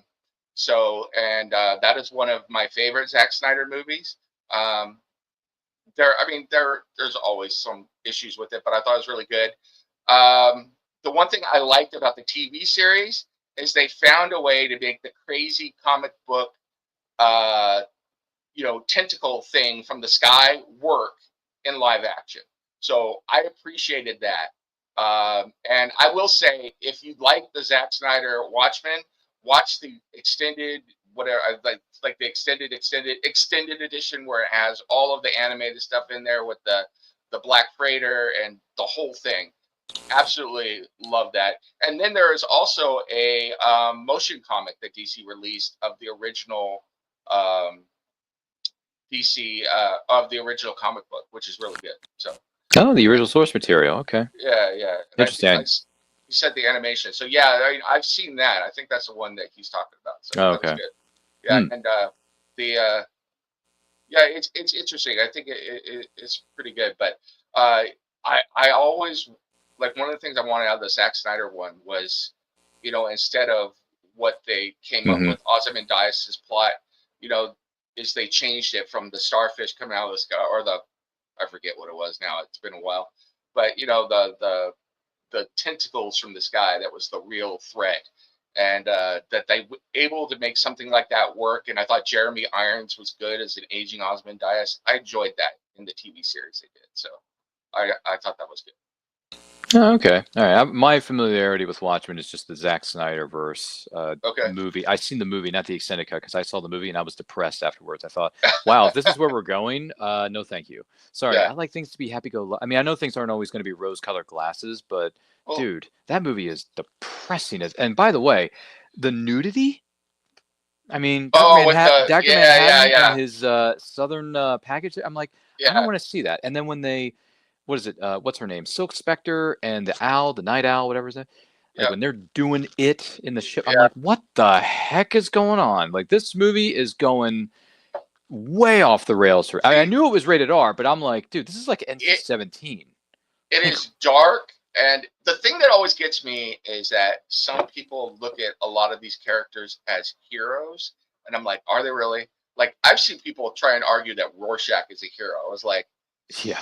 is one of my favorite Zack Snyder movies. There's always some issues with it, but I thought it was really good. the one thing I liked about the TV series is they found a way to make the crazy comic book, tentacle thing from the sky work in live action. So I appreciated that. And I will say, if you like the Zack Snyder Watchmen, watch the extended, whatever, like the extended edition where it has all of the animated stuff in there with the Black Freighter and the whole thing. Absolutely love that. And then there is also a motion comic that DC released of the original DC of the original comic book, which is really good. So. Oh, the original source material. Okay. Yeah. And interesting. You said the animation. So yeah, I've seen that. I think that's the one that he's talking about. So that was good. Yeah, and it's interesting. I think it's pretty good. But I always, like, one of the things I wanted out of the Zack Snyder one was, instead of what they came up with, Ozymandias' plot, is they changed it from the starfish coming out of the sky, or I forget what it was now. It's been a while. But, the tentacles from the sky, that was the real threat. And that they were able to make something like that work. And I thought Jeremy Irons was good as an aging Ozymandias. I enjoyed that in the TV series they did. So I thought that was good. Oh, okay. All right. My familiarity with Watchmen is just the Zack Snyder verse movie. I've seen the movie, not the extended cut, because I saw the movie and I was depressed afterwards. I thought, wow, if this is where we're going, no, thank you. Sorry, I like things to be happy-go-lucky. I mean, I know things aren't always going to be rose-colored glasses, but dude, that movie is depressing. And by the way, the nudity. I mean, Dr. Manhattan and his southern package. I'm like, I don't want to see that. And then when they. What is it? What's her name? Silk Spectre and the owl, the night owl, whatever is it? Like when they're doing it in the ship, I'm like, what the heck is going on? Like, this movie is going way off the rails. I knew it was rated R, but I'm like, dude, this is like NC-17. It is dark, and the thing that always gets me is that some people look at a lot of these characters as heroes, and I'm like, are they really? Like, I've seen people try and argue that Rorschach is a hero. I was like, yeah,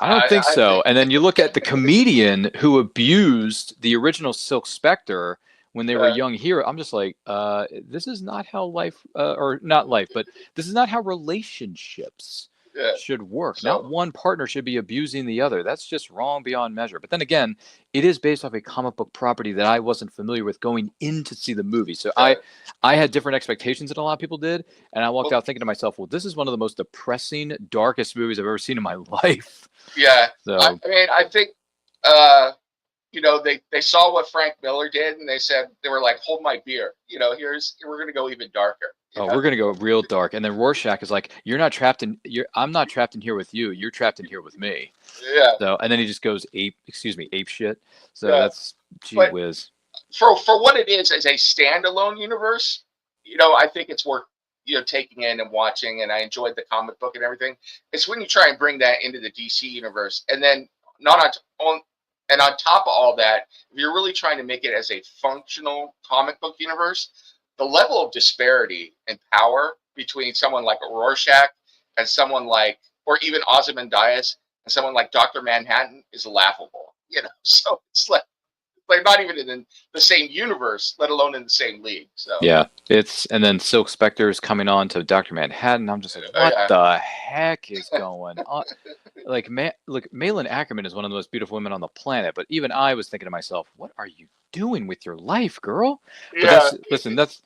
I don't think so. And then you look at the comedian who abused the original Silk Spectre when they were young hero. I'm just like, this is not how life, or not life, but this is not how relationships should work. So, not one partner should be abusing the other. That's just wrong beyond measure. But then again, it is based off a comic book property that I wasn't familiar with going in to see the movie. So I had different expectations than a lot of people did. And I walked out thinking to myself, well, this is one of the most depressing, darkest movies I've ever seen in my life. Yeah. So, I mean, I think, they saw what Frank Miller did, and they were like, hold my beer. We're going to go even darker. We're going to go real dark. And then Rorschach is like, I'm not trapped in here with you. You're trapped in here with me. Yeah. So, and then he just goes ape shit. So that's gee whiz. For what it is as a standalone universe, I think it's worth, taking in and watching, and I enjoyed the comic book and everything. It's when you try and bring that into the DC universe, and then on top of all that, if you're really trying to make it as a functional comic book universe, the level of disparity in power between someone like Rorschach and someone like, or even Ozymandias and someone like Dr. Manhattan is laughable, So it's like not even in the same universe, let alone in the same league. So and then Silk Spectre is coming on to Dr. Manhattan. I'm just like, what the heck is going on? Like, Malin Ackerman is one of the most beautiful women on the planet, but even I was thinking to myself, what are you doing with your life, girl? But that's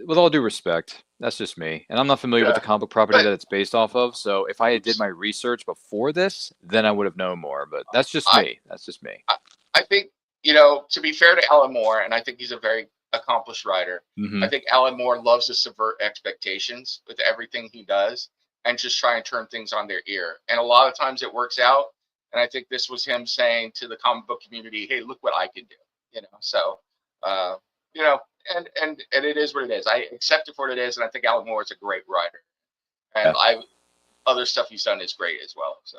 with all due respect, that's just me, and I'm not familiar with the comic book property that it's based off of. So if I had did my research before this, then I would have known more. But that's just me. That's just me. I think, to be fair to Alan Moore, and I think he's a very accomplished writer. I think Alan Moore loves to subvert expectations with everything he does and just try and turn things on their ear. And a lot of times it works out. And I think this was him saying to the comic book community, hey, look what I can do. So, and it is what it is. I accept it for what it is. And I think Alan Moore is a great writer. And other stuff he's done is great as well. So.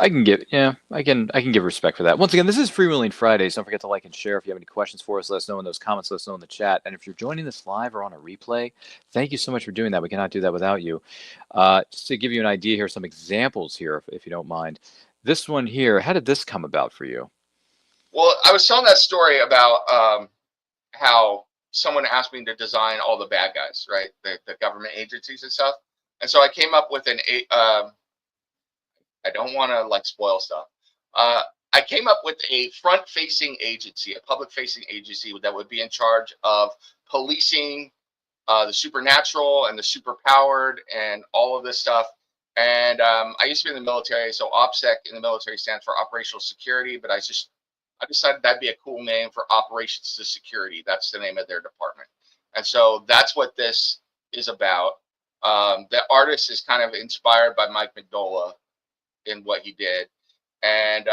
I can give respect for that. Once again, this is Freewheeling Fridays. Don't forget to like and share. If you have any questions for us, let us know in those comments. Let us know in the chat. And if you're joining us live or on a replay, thank you so much for doing that. We cannot do that without you. Just to give you an idea here, some examples here, if you don't mind. This one here, how did this come about for you? Well, I was telling that story about how someone asked me to design all the bad guys, right? The government agencies and stuff. And so I came up with I don't want to like spoil stuff. I came up with a front-facing agency, a public-facing agency that would be in charge of policing the supernatural and the superpowered and all of this stuff. And I used to be in the military, so OPSEC in the military stands for Operational Security, but I decided that'd be a cool name for Operations to Security. That's the name of their department. And so that's what this is about. The artist is kind of inspired by Mike Mignola in what he did. And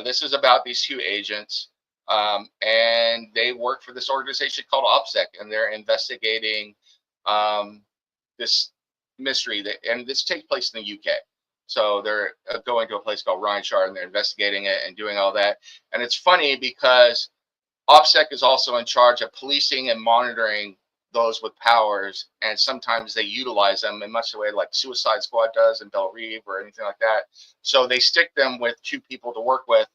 this is about these two agents. And they work for this organization called OPSEC, and they're investigating this mystery and this takes place in the UK. So they're going to a place called Rhineshard, and they're investigating it and doing all that. And it's funny because OPSEC is also in charge of policing and monitoring those with powers, and sometimes they utilize them in much the way like Suicide Squad does in Belle Reve or anything like that. So they stick them with two people to work with,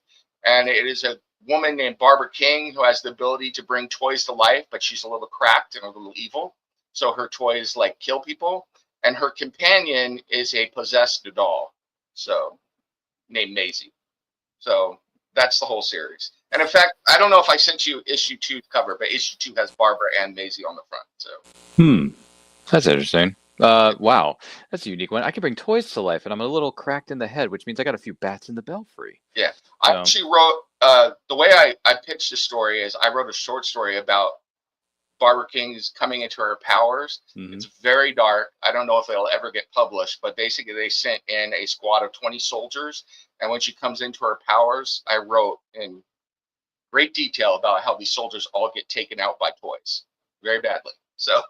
and it is a woman named Barbara King who has the ability to bring toys to life, but she's a little cracked and a little evil. So her toys like kill people, and her companion is a possessed doll, so named Maisie. So that's the whole series. And in fact, I don't know if I sent you issue 2 cover, but issue 2 has Barbara and Maisie on the front. So That's interesting. Wow, that's a unique one. I can bring toys to life, and I'm a little cracked in the head, which means I got a few bats in the belfry. Yeah, I actually wrote the way I pitched the story is I wrote a short story about Barbara King's coming into her powers. It's very dark. I don't know if it'll ever get published, but basically they sent in a squad of 20 soldiers, and when she comes into her powers, I wrote in great detail about how these soldiers all get taken out by toys very badly. So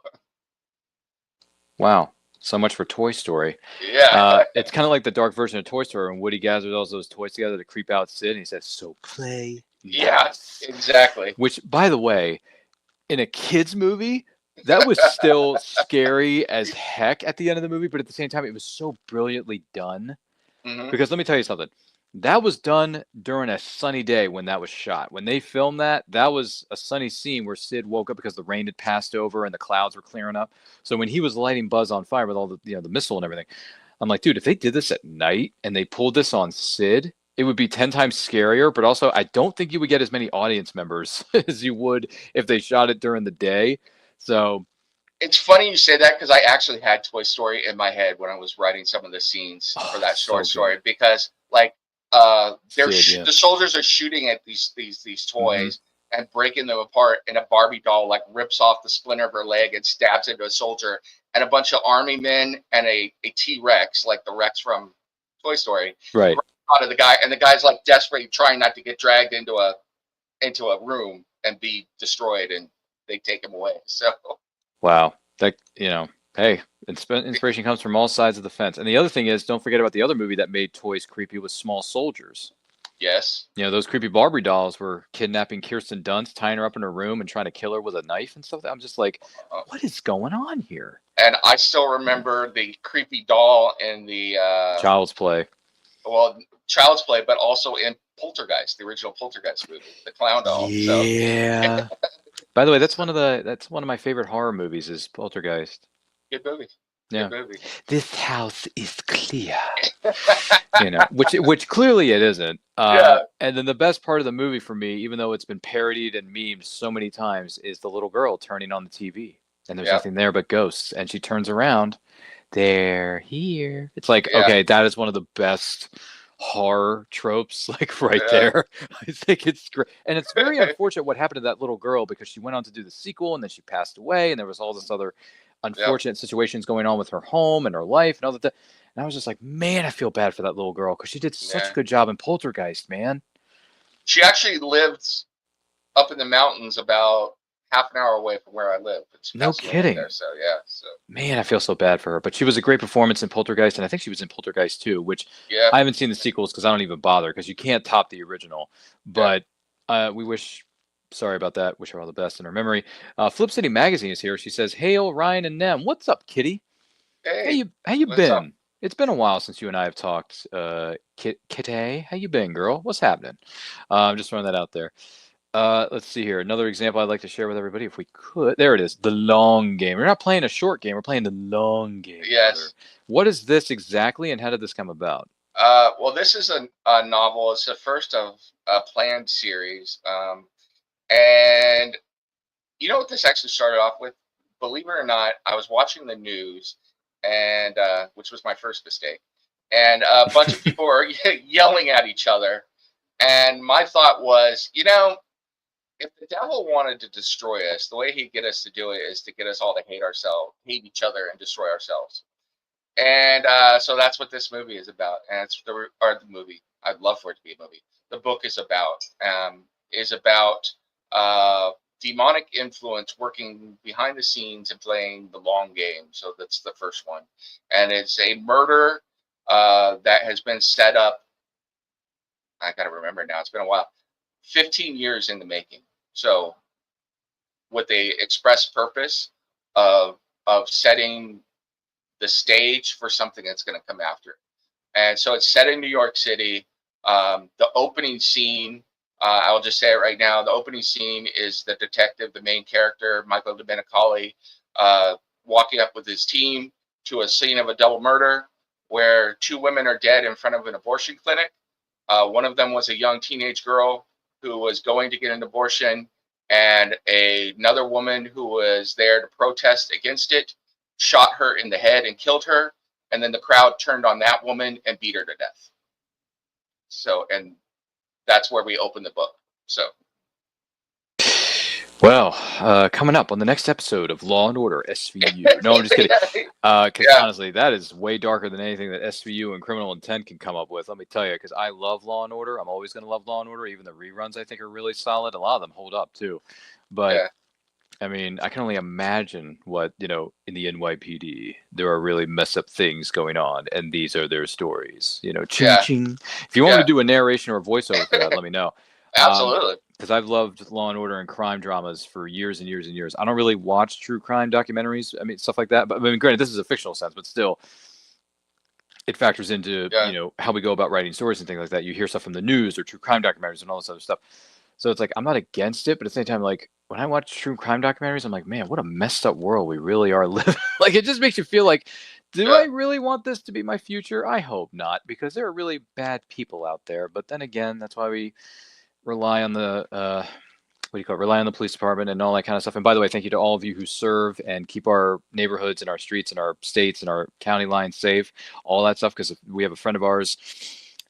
wow, so much for Toy Story. yeah, it's kind of like the dark version of Toy Story when Woody gathers all those toys together to creep out Sid, and he says, "So play." yeah, exactly. Which, by the way, in a kids movie, that was still scary as heck at the end of the movie, but at the same time, it was so brilliantly done. Because let me tell you something. That was done during a sunny day when that was shot. When they filmed that, that was a sunny scene where Sid woke up because the rain had passed over and the clouds were clearing up. So when he was lighting Buzz on fire with all the the missile and everything, I'm like, dude, if they did this at night and they pulled this on Sid, it would be 10 times scarier. But also, I don't think you would get as many audience members as you would if they shot it during the day. So it's funny you say that because I actually had Toy Story in my head when I was writing some of the scenes for that short story, because like the soldiers are shooting at these toys and breaking them apart, and a Barbie doll like rips off the splinter of her leg and stabs into a soldier, and a bunch of army men and a T-Rex, like the Rex from Toy Story, right out of the guy, and the guy's like desperately trying not to get dragged into a room and be destroyed, and they take him away. So wow, that hey, inspiration comes from all sides of the fence. And the other thing is, don't forget about the other movie that made toys creepy was Small Soldiers. Yes. Those creepy Barbie dolls were kidnapping Kirsten Dunst, tying her up in her room, and trying to kill her with a knife and stuff. I'm just like, what is going on here? And I still remember the creepy doll in the Child's Play. Well, Child's Play, but also in Poltergeist, the original Poltergeist movie, the clown doll. Yeah. So. By the way, that's one of my favorite horror movies is Poltergeist. Good movie. Yeah. Good movie. This house is clear. Which clearly it isn't. Yeah. And then the best part of the movie for me, even though it's been parodied and memed so many times, is the little girl turning on the TV. And there's nothing there but ghosts. And she turns around. They're here. It's like, okay, that is one of the best horror tropes, like right there. I think it's great. And it's very unfortunate what happened to that little girl, because she went on to do the sequel and then she passed away, and there was all this other unfortunate situations going on with her home and her life and all that. And I was just like, man, I feel bad for that little girl, because she did such a good job in Poltergeist, man. She actually lived up in the mountains about half an hour away from where I live. No kidding. There, so man, I feel so bad for her. But she was a great performance in Poltergeist, and I think she was in Poltergeist 2, which I haven't seen the sequels because I don't even bother, because you can't top the original. But we wish. Sorry about that. Wish her all the best in her memory. Flip City Magazine is here. She says, "Hail, Ryan and Nem. What's up, Kitty? Hey, how you been? Up? It's been a while since you and I have talked. Kitay, how you been, girl? What's happening? I'm just throwing that out there. Let's see here. Another example I'd like to share with everybody, if we could. There it is. The long game. We're not playing a short game. We're playing the long game. Yes. Brother. What is this exactly, and how did this come about? Well, this is a novel. It's the first of a planned series. And you know what this actually started off with? Believe it or not, I was watching the news, and which was my first mistake. And a bunch of people were yelling at each other. And my thought was, if the devil wanted to destroy us, the way he'd get us to do it is to get us all to hate hate each other, and destroy ourselves. And so that's what this movie is about. And it's the movie. I'd love for it to be a movie. The book is about demonic influence working behind the scenes and playing the long game. So that's the first one, and it's a murder that has been set up. I gotta remember now. It's been a while. 15 years in the making. So, with the express purpose of setting the stage for something that's going to come after. And so it's set in New York City. The opening scene, I'll just say it right now. The opening scene is the detective, the main character, Michael Domenicali, walking up with his team to a scene of a double murder where 2 women are dead in front of an abortion clinic. One of them was a young teenage girl who was going to get an abortion, and another woman who was there to protest against it shot her in the head and killed her, and then the crowd turned on that woman and beat her to death. So, and that's where we open the book. So, well, coming up on the next episode of Law and Order SVU. No, I'm just kidding. Because honestly, that is way darker than anything that SVU and Criminal Intent can come up with. Let me tell you, because I love Law and Order. I'm always going to love Law and Order. Even the reruns, I think, are really solid. A lot of them hold up too. But I mean, I can only imagine what, in the NYPD, there are really messed up things going on, and these are their stories. Ching. If you want me to do a narration or a voiceover for that, let me know. Absolutely. Because I've loved Law and Order and crime dramas for years and years and years. I don't really watch true crime documentaries. I mean, stuff like that. But I mean, granted, this is a fictional sense, but still, it factors into how we go about writing stories and things like that. You hear stuff from the news or true crime documentaries and all this other stuff. So it's like I'm not against it, but at the same time, like when I watch true crime documentaries, I'm like, man, what a messed up world we really are living. Like it just makes you feel like, do I really want this to be my future? I hope not, because there are really bad people out there. But then again, that's why we rely on the rely on the police department and all that kind of stuff. And by the way, thank you to all of you who serve and keep our neighborhoods and our streets and our states and our county lines safe, all that stuff. Because we have a friend of ours,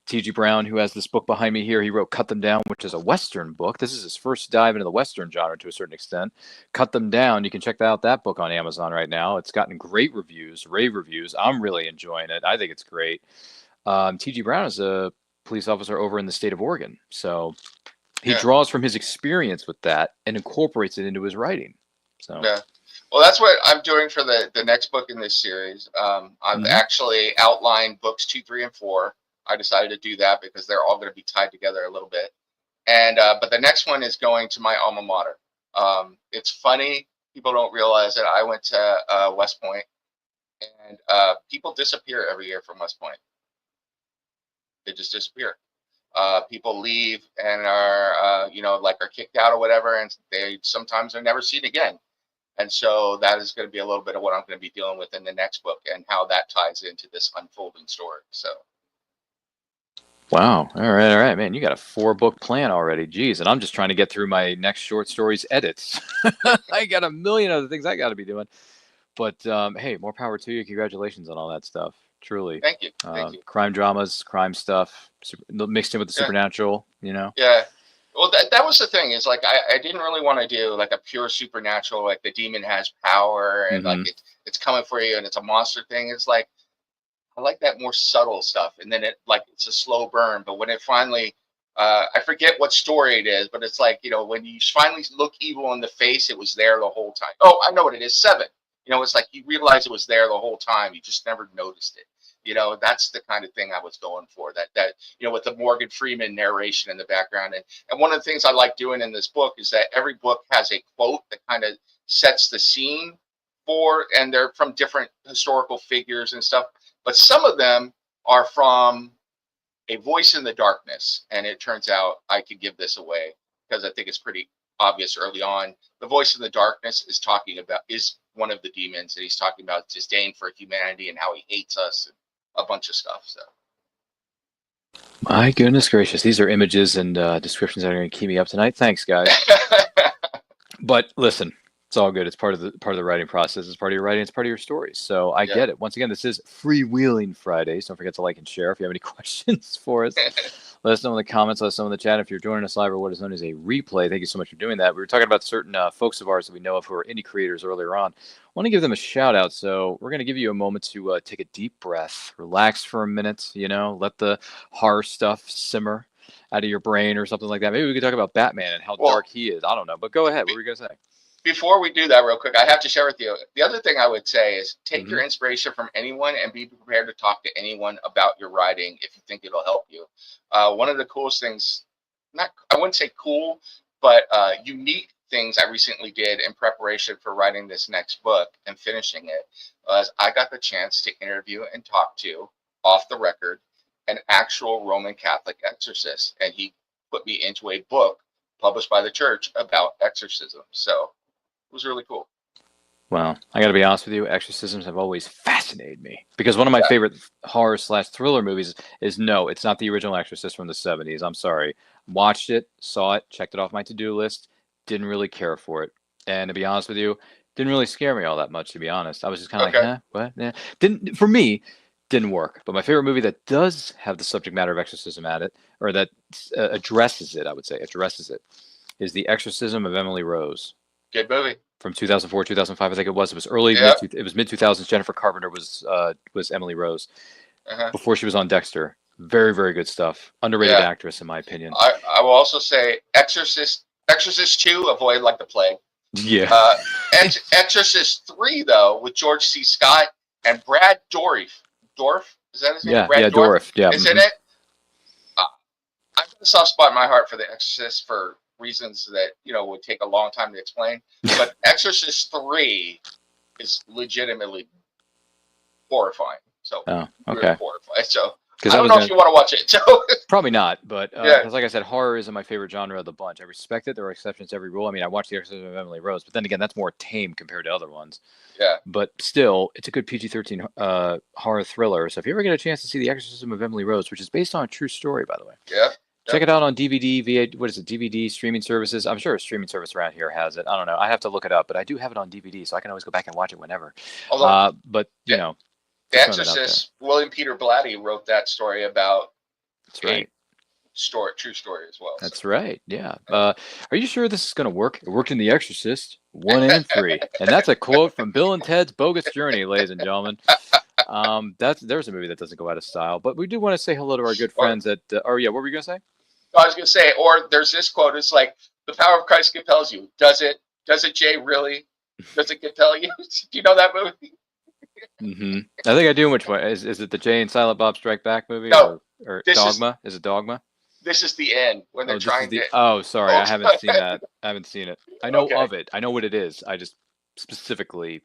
T.G. Brown, who has this book behind me here. He wrote Cut Them Down, which is a Western book. This is his first dive into the Western genre to a certain extent. Cut Them Down. You can check out that book on Amazon right now. It's gotten great reviews, rave reviews. I'm really enjoying it. I think it's great. T.G. Brown is a police officer over in the state of Oregon. So he draws from his experience with that and incorporates it into his writing. So well, that's what I'm doing for the next book in this series. I've actually outlined books 2, 3, and 4. I decided to do that because they're all going to be tied together a little bit. And but the next one is going to my alma mater. It's funny, people don't realize that I went to West Point, and people disappear every year from West Point. They just disappear. People leave and are are kicked out or whatever, and they sometimes are never seen again. And so that is going to be a little bit of what I'm going to be dealing with in the next book and how that ties into this unfolding story. So. Wow. All right, man. You got a 4-book plan already. Jeez. And I'm just trying to get through my next short stories edits. I got a million other things I got to be doing. But hey, more power to you. Congratulations on all that stuff. Truly. Thank you. Thank you. Crime dramas, crime stuff, mixed in with the supernatural, Yeah. Well, that was the thing. Is like I didn't really want to do like a pure supernatural, like the demon has power and like it's coming for you and it's a monster thing. It's like I like that more subtle stuff, and then it's a slow burn. But when it finally, I forget what story it is, but it's like when you finally look evil in the face, it was there the whole time. Oh, I know what it is. 7. It's like you realize it was there the whole time. You just never noticed it. That's the kind of thing I was going for. That with the Morgan Freeman narration in the background, and one of the things I like doing in this book is that every book has a quote that kind of sets the scene and they're from different historical figures and stuff. But some of them are from A Voice in the Darkness. And it turns out I could give this away because I think it's pretty obvious early on. The Voice in the Darkness is one of the demons, and he's talking about disdain for humanity and how he hates us and a bunch of stuff. So. My goodness gracious, these are images and descriptions that are going to keep me up tonight. Thanks, guys. But listen, it's all good. It's part of the writing process. It's part of your writing. It's part of your stories. So I get it. Once again, this is Freewheeling Fridays. Don't forget to like and share. If you have any questions for us, let us know in the comments. Let us know in the chat. If you're joining us live or what is known as a replay, thank you so much for doing that. We were talking about certain folks of ours that we know of who are indie creators earlier on. I want to give them a shout out. So we're going to give you a moment to take a deep breath, relax for a minute, let the horror stuff simmer out of your brain or something like that. Maybe we could talk about Batman and how dark he is. I don't know, but go ahead. What were you going to say? Before we do that real quick, I have to share with you. The other thing I would say is take your inspiration from anyone and be prepared to talk to anyone about your writing if you think it'll help you. One of the coolest things, I wouldn't say cool, but unique things I recently did in preparation for writing this next book and finishing it was I got the chance to interview and talk to, off the record, an actual Roman Catholic exorcist. And he put me into a book published by the church about exorcism. So it was really cool. Well, I got to be honest with you. Exorcisms have always fascinated me because one of my favorite horror/thriller movies is it's not the original Exorcist from the 70s. I'm sorry. Watched it, saw it, checked it off my to-do list. Didn't really care for it. And to be honest with you, didn't really scare me all that much, to be honest. I was just kind of like, what? Didn't work. But my favorite movie that does have the subject matter of exorcism at it, or that addresses it, is The Exorcism of Emily Rose. Good movie. From 2004, 2005, I think it was. It was early. It was mid 2000s. Jennifer Carpenter was Emily Rose before she was on Dexter. Very, very good stuff. Underrated actress, in my opinion. I will also say Exorcist 2, avoid like the plague. Yeah. Exorcist 3 though, with George C. Scott and Brad Dourif. Is that his name? Yeah, Brad Dourif. Yeah. Is it it? I've got a soft spot in my heart for The Exorcist for reasons that would take a long time to explain. But Exorcist 3 is legitimately horrifying. So okay. really horrifying. So I don't know if you want to watch it. So probably not, but because like I said, horror isn't my favorite genre of the bunch. I respect it. There are exceptions to every rule. I mean, I watched The Exorcism of Emily Rose, but then again, that's more tame compared to other ones. Yeah. But still, it's a good PG-13 horror thriller. So if you ever get a chance to see The Exorcism of Emily Rose, which is based on a true story, by the way. Yeah. Check it out on DVD, via, DVD, streaming services. I'm sure a streaming service around here has it. I don't know. I have to look it up, but I do have it on DVD, so I can always go back and watch it whenever. Although, but, The Exorcist, William Peter Blatty wrote that story about true story as well. That's right. Yeah. Are you sure this is going to work? It worked in The Exorcist 1 and 3. And that's a quote from Bill and Ted's Bogus Journey, ladies and gentlemen. There's a movie that doesn't go out of style, but we do want to say hello to our good friends at. What were you going to say? I was going to say, or there's this quote. It's like, the power of Christ compels you. Does it, Jay? Really? Does it compel you? Do you know that movie? I think I do. Which one is it? The Jay and Silent Bob Strike Back movie? No, or Dogma? Is it Dogma? This is the end when they're trying to. Oh, sorry, I haven't seen that. I haven't seen it. I know of it. I know what it is. I just specifically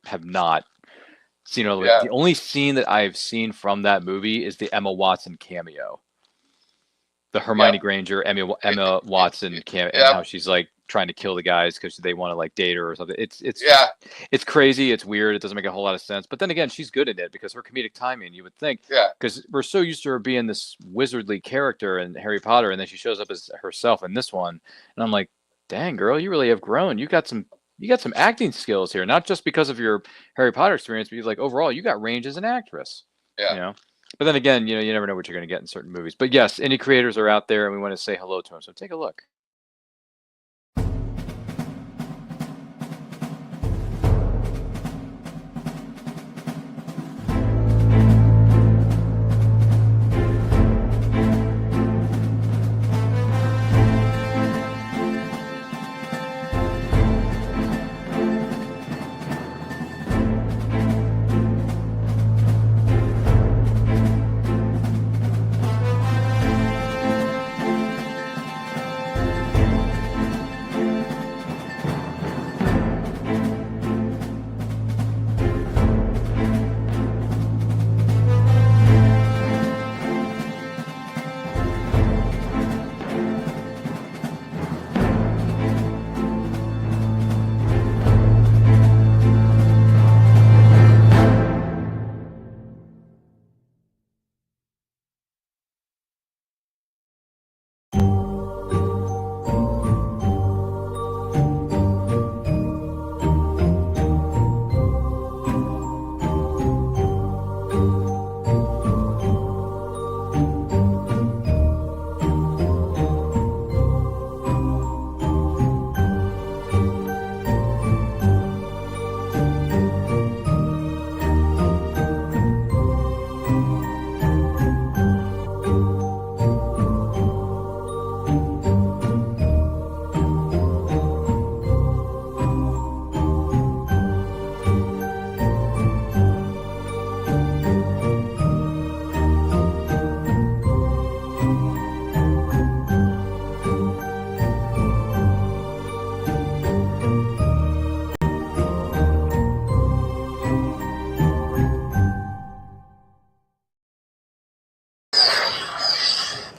have not seen it. The only scene that I've seen from that movie is the Emma Watson cameo. The Hermione Granger, Emma Watson cameo, and how she's like trying to kill the guys because they want to like date her or something. It's crazy. It's weird. It doesn't make a whole lot of sense. But then again, she's good at it because her comedic timing, you would think. Yeah. Because we're so used to her being this wizardly character in Harry Potter, and then she shows up as herself in this one, and I'm like, dang girl, you really have grown. You got some acting skills here, not just because of your Harry Potter experience, but like overall, you got range as an actress. Yeah. But then again, you never know what you're going to get in certain movies. But yes, indie creators are out there, and we want to say hello to them. So take a look.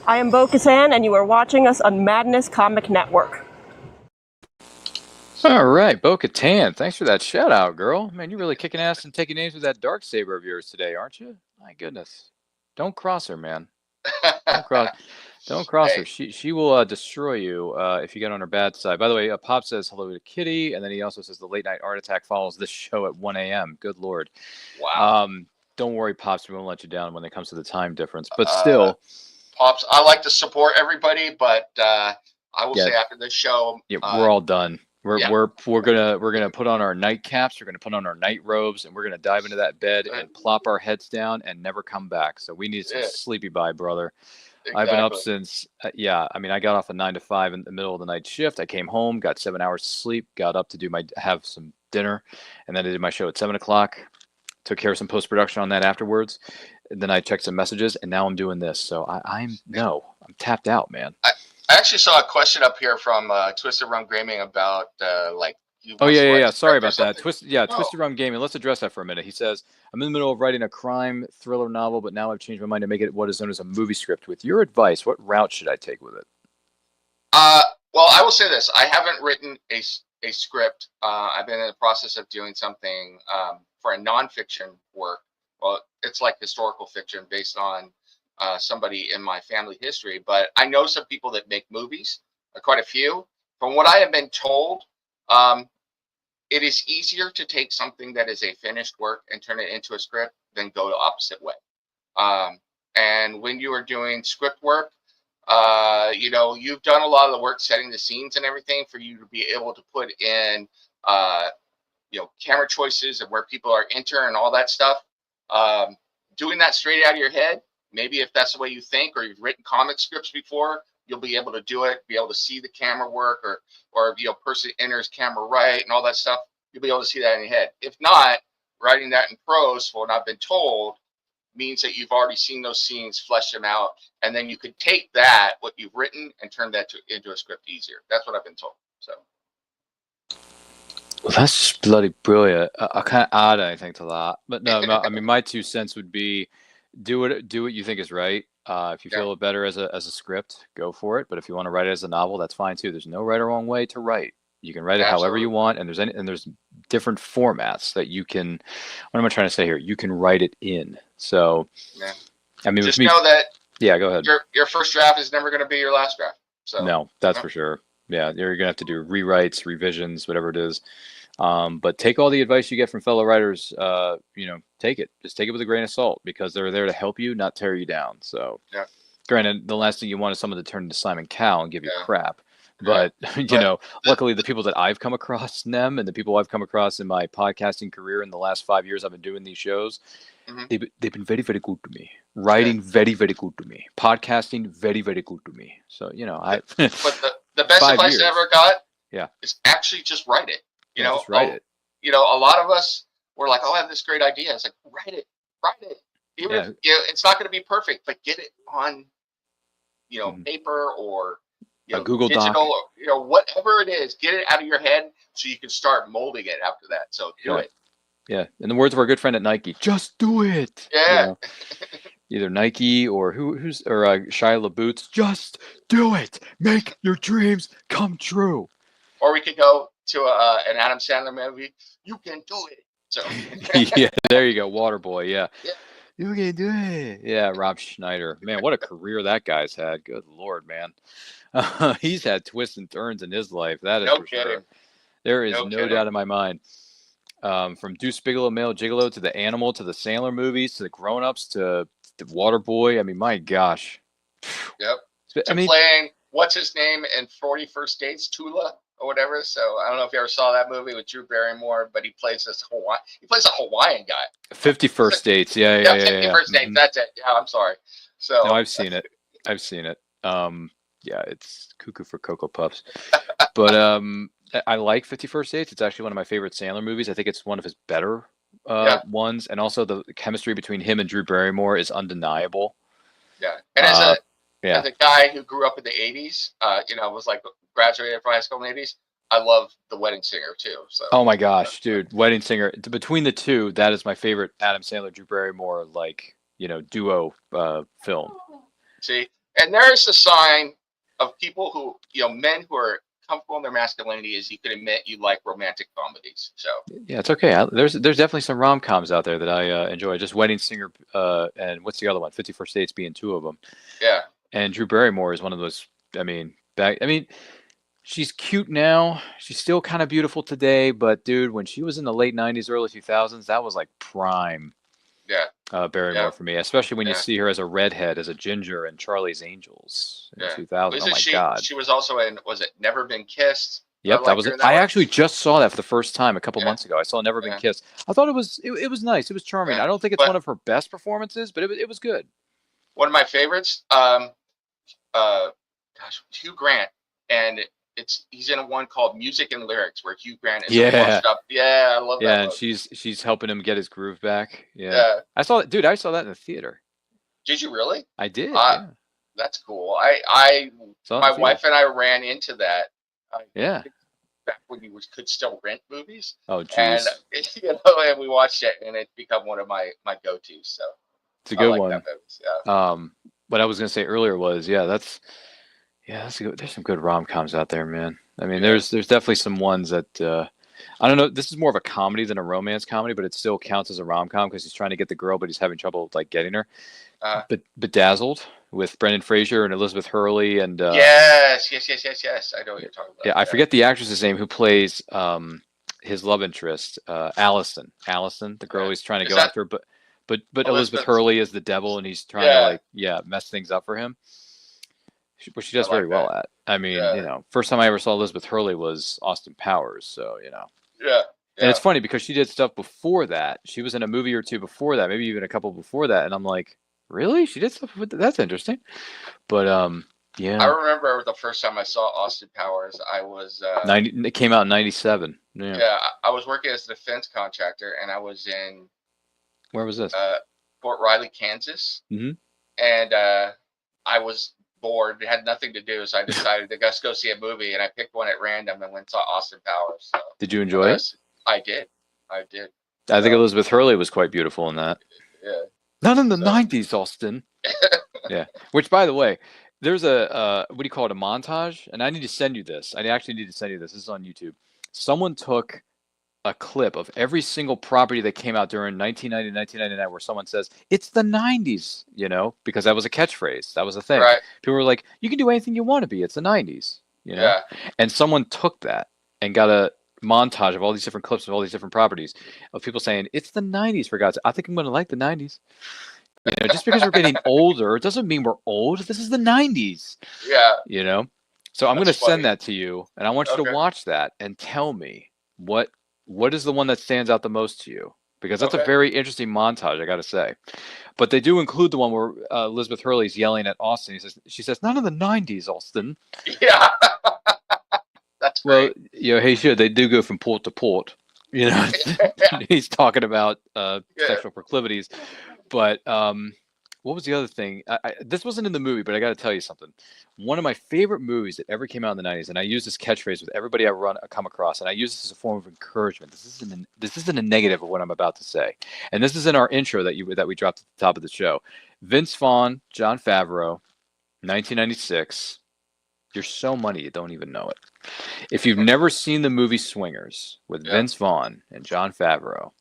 I am Bo-Katan, and you are watching us on Madness Comic Network. All right, Bo-Katan, thanks for that shout out, girl. Man, you're really kicking ass and taking names with that dark saber of yours today, aren't you? My goodness. Don't cross her, man. Don't cross her. She will destroy you if you get on her bad side. By the way, Pop says hello to Kitty, and then he also says the late night art attack follows this show at 1 a.m. Good Lord. Wow. Don't worry, Pops, we won't let you down when it comes to the time difference. But still, Pops, I like to support everybody, but I will say after this show, we're all done. We're gonna put on our nightcaps. We're gonna put on our night robes, and we're gonna dive into that bed and plop our heads down and never come back. So we need some sleepy bye, brother. Exactly. I've been up since I got off a 9 to 5 in the middle of the night shift. I came home, got 7 hours sleep, got up to have some dinner, and then I did my show at 7 o'clock. Took care of some post production on that afterwards. And then I checked some messages, and now I'm doing this. So I'm tapped out, man. I actually saw a question up here from Twisted Rum Gaming about Sorry about that. Twisted Rum Gaming. Let's address that for a minute. He says, I'm in the middle of writing a crime thriller novel, but now I've changed my mind to make it what is known as a movie script. With your advice, what route should I take with it? Well, I will say this. I haven't written a script. I've been in the process of doing something for a nonfiction work. Well, it's like historical fiction based on somebody in my family history, but I know some people that make movies, quite a few. From what I have been told, it is easier to take something that is a finished work and turn it into a script than go the opposite way. And when you are doing script work, you've done a lot of the work setting the scenes and everything for you to be able to put in, camera choices and where people are entering and all that stuff. Doing that straight out of your head, maybe if that's the way you think, or you've written comic scripts before, you'll be able to do it, be able to see the camera work, or person enters camera right and all that stuff. You'll be able to see that in your head. If not, writing that in prose, for what I've been told, means that you've already seen those scenes, flesh them out, and then you could take that, what you've written, and turn that into a script easier. That's what I've been told. So. Well, that's bloody brilliant. I can't add anything to that, but no, I mean, my 2 cents would be, do what you think is right. If you feel it better as a script, go for it. But if you want to write it as a novel, that's fine too. There's no right or wrong way to write. You can write it however you want, and there's different formats that you can. What am I trying to say here? You can write it in. So, I mean, just know that. Yeah, go ahead. Your first draft is never going to be your last draft. So no, that's for sure. Yeah, you're gonna have to do rewrites, revisions, whatever it is. But take all the advice you get from fellow writers. Take it. Just take it with a grain of salt, because they're there to help you, not tear you down. So, granted, the last thing you want is someone to turn into Simon Cowell and give you crap. But luckily, the people that I've come across them, and the people I've come across in my podcasting career in the last 5 years I've been doing these shows, they've been very, very good to me. Writing, very, very good to me. Podcasting, very, very good to me. So but the best advice I ever got, is actually just write it. Just write it. A lot of us were like, "Oh, I have this great idea." It's like, write it. Even if, it's not going to be perfect, but get it on, paper or a Google digital, Doc. or whatever it is. Get it out of your head so you can start molding it after that. So do it. Yeah, in the words of our good friend at Nike, just do it. Yeah. Either Nike or Shia LaBeouf, just do it. Make your dreams come true. Or we could go to an Adam Sandler movie. You can do it. So. Yeah, there you go, Waterboy. Yeah, you can do it. Yeah, Rob Schneider. Man, what a career that guy's had. Good Lord, man. He's had twists and turns in his life. That is for sure. There is no doubt in my mind. From Deuce Bigelow, Male Gigolo, to The Animal, to the Sandler movies, to the Grown Ups, to the Waterboy. I mean, my gosh. Yep. Playing what's his name in 40 First Dates, Tula or whatever. So I don't know if you ever saw that movie with Drew Barrymore, but he plays a Hawaiian guy. 50 First Dates. Yeah. 50 First Dates. That's it. Yeah, I'm sorry. So no, I've seen it. Yeah, it's cuckoo for Cocoa Puffs. But I like 50 First Dates. It's actually one of my favorite Sandler movies. I think it's one of his better ones, and also the chemistry between him and Drew Barrymore is undeniable. Yeah, and as a guy who grew up in the 80s, was like graduated from high school in the 80s, I love The Wedding Singer too. So oh my gosh, dude, Wedding Singer. Between the two, that is my favorite Adam Sandler, Drew Barrymore duo film. See, And there is a sign of people who, men who are comfortable in their masculinity is you can admit you like romantic comedies. So Yeah, it's okay. There's definitely some rom-coms out there that I enjoy. Just Wedding Singer and what's the other one? 51st Dates being two of them. yeah, And Drew Barrymore is one of those. She's cute now. She's still kind of beautiful today, but dude, when she was in the late 90s, early 2000s, that was like prime Barrymore for me, especially when you see her as a redhead, as a ginger in Charlie's Angels in 2000. Oh my God. She was also in, was it Never Been Kissed? Yep, that was it. I actually just saw that for the first time a couple months ago. I saw Never Been Kissed. I thought it was nice. It was charming. I don't think it's one of her best performances, but it was good. One of my favorites, Hugh Grant, and he's in one called Music and Lyrics where Hugh Grant is washed up. Yeah, I love that. Yeah, and she's helping him get his groove back. Yeah. I saw it, dude. I saw that in the theater. Did you really? I did. That's cool. My wife and I ran into that. Back when you could still rent movies. Oh, jeez. And we watched it, and it's become one of my go-tos. So it's a good one. What I was gonna say earlier was, that's good. There's some good rom-coms out there, man. I mean, there's definitely some ones that I don't know. This is more of a comedy than a romance comedy, but it still counts as a rom-com because he's trying to get the girl, but he's having trouble like getting her. But Bedazzled with Brendan Fraser and Elizabeth Hurley and yes. I know what you're talking about. Yeah, I forget the actress's name who plays his love interest, Allison, the girl he's trying to go after, but Elizabeth Hurley is the devil, and he's trying to mess things up for him. Which she does very well at. I mean, first time I ever saw Elizabeth Hurley was Austin Powers, so And it's funny because she did stuff before that. She was in a movie or two before that, maybe even a couple before that, and I'm like, really? She did stuff with that? That's interesting. But I remember the first time I saw Austin Powers, I was 90. It came out in 97. Yeah, I was working as a defense contractor, and I was in where was this? Fort Riley, Kansas. Mm-hmm. And I was bored, had nothing to do, so I decided to just go see a movie, and I picked one at random and went and saw Austin Powers. So, did you enjoy it? I did. I think Elizabeth Hurley was quite beautiful in that. Yeah. Not in the 90s, Austin. Yeah. Which, by the way, there's a what do you call it? A montage, and I need to send you this. I actually need to send you this. This is on YouTube. Someone took a clip of every single property that came out during 1990, 1999, where someone says, it's the 90s, because that was a catchphrase. That was a thing. Right. People were like, you can do anything you want to be. It's the 90s, Yeah. And someone took that and got a montage of all these different clips of all these different properties of people saying, it's the 90s, for God's sake. I think I'm going to like the 90s. Just because we're getting older, it doesn't mean we're old. This is the 90s. Yeah. So I'm going to send that to you, and I want you to watch that and tell me what is the one that stands out the most to you? Because that's a very interesting montage, I got to say. But they do include the one where Elizabeth Hurley's yelling at Austin. She says, "Not in the 90s, Austin." Yeah. That's great. Well, they do go from port to port. He's talking about sexual proclivities. But what was the other thing? This wasn't in the movie, but I got to tell you something. One of my favorite movies that ever came out in the 90s, and I use this catchphrase with everybody I come across, and I use this as a form of encouragement. This isn't a negative of what I'm about to say. And this is in our intro that we dropped at the top of the show. Vince Vaughn, Jon Favreau, 1996. You're so money you don't even know it. If you've never seen the movie Swingers with Vince Vaughn and Jon Favreau,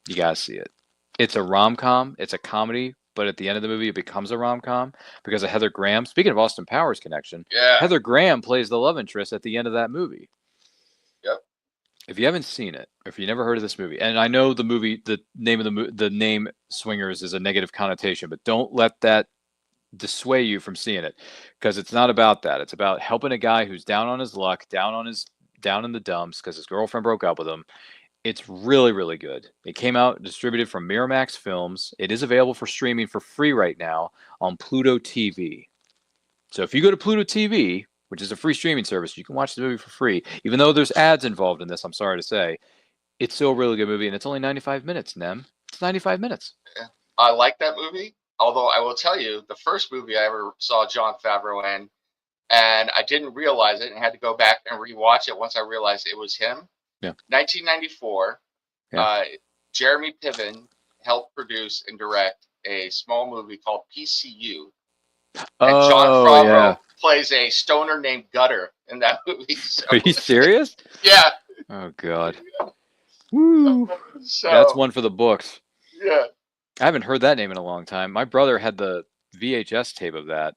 you got to see it. It's a rom-com. It's a comedy. But at the end of the movie, it becomes a rom-com because of Heather Graham. Speaking of Austin Powers connection, Heather Graham plays the love interest at the end of that movie. Yep. If you haven't seen it, or if you never heard of this movie, and I know the movie, the name Swingers is a negative connotation, but don't let that dissuade you from seeing it, because it's not about that. It's about helping a guy who's down on his luck, down in the dumps because his girlfriend broke up with him. It's really, really good. It came out distributed from Miramax Films. It is available for streaming for free right now on Pluto TV. So if you go to Pluto TV, which is a free streaming service, you can watch the movie for free. Even though there's ads involved in this, I'm sorry to say, it's still a really good movie, and it's only 95 minutes, Nem. It's 95 minutes. Yeah. I like that movie, although I will tell you, the first movie I ever saw Jon Favreau in, and I didn't realize it and had to go back and rewatch it once I realized it was him. Yeah. 1994, Jeremy Piven helped produce and direct a small movie called PCU, And John Oh, Favreau yeah. plays a stoner named Gutter in that movie. So, Are you serious? yeah. Oh, God. Woo. So That's one for the books. yeah, I haven't heard that name in a long time. My brother had the VHS tape of that,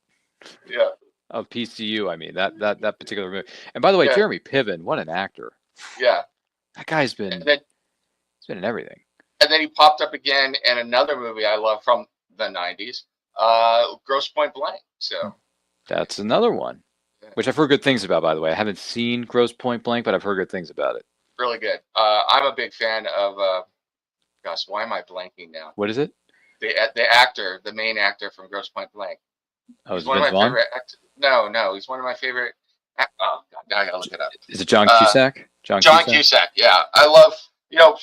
yeah, of PCU. I mean, that particular movie. And by the way, yeah, Jeremy Piven, what an actor. yeah. That guy's And been then in everything. he popped up again in another movie I love from the '90s, Grosse Point Blank. So That's another one, yeah, which I've heard good things about, by the way. I haven't seen Grosse Point Blank, but I've heard good things about it. really good. I'm a big fan of. Gosh, why am I blanking now? What is it? The actor, the main actor from Grosse Point Blank. Oh, He's is it one of Vince my Vaughn? favorite. No, he's one of my favorite. Oh God, now I gotta look it up. Is it John Cusack? John Cusack. Yeah, I love.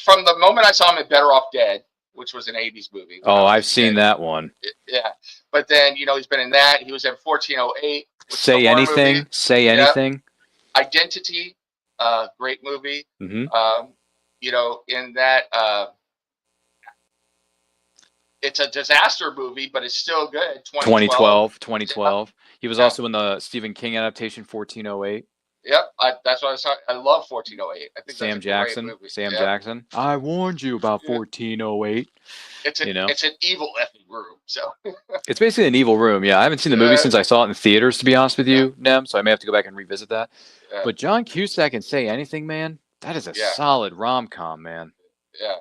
From the moment I saw him in Better Off Dead, which was an '80s movie. Oh, I've seen that one. Yeah, but then he's been in that. He was in 1408. Say Anything. Movie. Say Anything. Yep. Identity, great movie. Mm-hmm. In that, it's a disaster movie, but it's still good. 2012. Yeah. He was also in the Stephen King adaptation 1408. Yep, that's what I saw. I love 1408. I think Sam that's a Jackson. great movie. Sam Jackson. I warned you about 1408. It's an evil effing room. So it's basically an evil room. Yeah, I haven't seen the movie since I saw it in theaters, to be honest with you, Nem. So I may have to go back and revisit that. Yeah. But John Cusack and Say Anything, man, that is a solid rom-com, man. Yeah,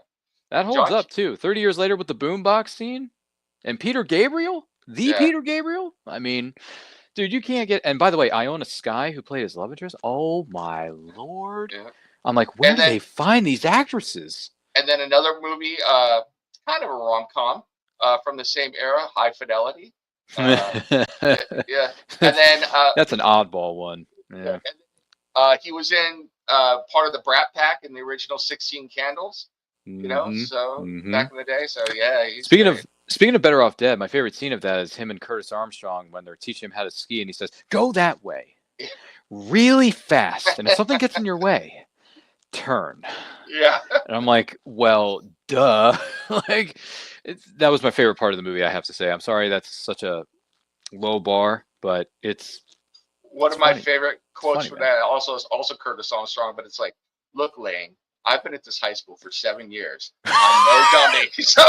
that holds up too. 30 years later with the boombox scene and Peter Gabriel, Peter Gabriel. I mean. Dude, you can't get. And by the way, Iona Sky, who played his love interest, oh my lord! Yeah. I'm like, where do they find these actresses? And then another movie, kind of a rom-com from the same era, High Fidelity. Yeah, and then that's an oddball one. Yeah. He was in part of the Brat Pack in the original 16 Candles. Back in the day. So yeah. Speaking of Better Off Dead, my favorite scene of that is him and Curtis Armstrong when they're teaching him how to ski, and he says, "Go that way, really fast, and if something gets in your way, turn." Yeah. And I'm like, well, duh. That was my favorite part of the movie, I have to say. I'm sorry that's such a low bar, but it's one of my favorite quotes from that. Also Curtis Armstrong, but it's like, "Look, Lane, I've been at this high school for 7 years. I'm no dummy." So.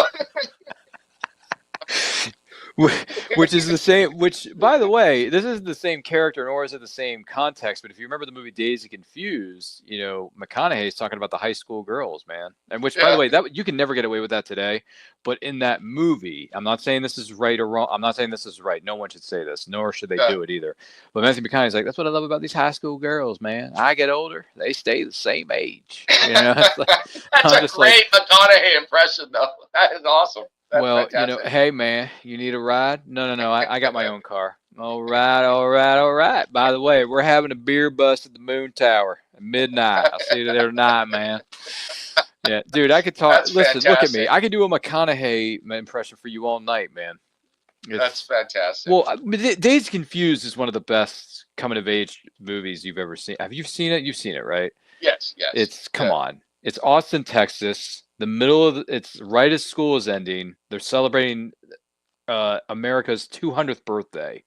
Which is the same. Which, by the way, this is the same character, nor is it the same context. But if you remember the movie Dazed and Confused, McConaughey's talking about the high school girls, man. And which, by the way, that you can never get away with that today. But in that movie, I'm not saying this is right or wrong. I'm not saying this is right. No one should say this, nor should they do it either. But Matthew McConaughey's like, that's what I love about these high school girls, man. I get older, they stay the same age. That's a great McConaughey impression, though. That is awesome. Well, hey, man, you need a ride? No, I got my own car. All right. By the way, we're having a beer bust at the Moon Tower at midnight. I'll see you there tonight, man. Yeah, dude, I could talk. Listen, look at me. I could do a McConaughey impression for you all night, man. That's fantastic. Well, Dazed Confused is one of the best coming-of-age movies you've ever seen. Have you seen it? You've seen it, right? Yes. Come on. It's Austin, Texas. The middle of it's right as school is ending. They're celebrating America's 200th birthday.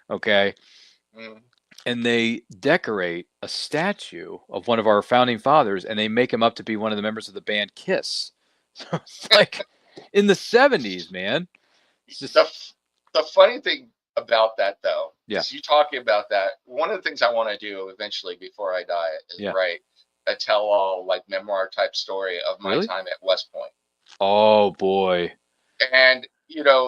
Okay. And they decorate a statue of one of our founding fathers, and they make him up to be one of the members of the band Kiss. So it's like in the 70s, man. It's just... The funny thing about that, though, is you talking about that. One of the things I want to do eventually before I die is write a tell-all, memoir type story of my time at West Point. Oh boy! And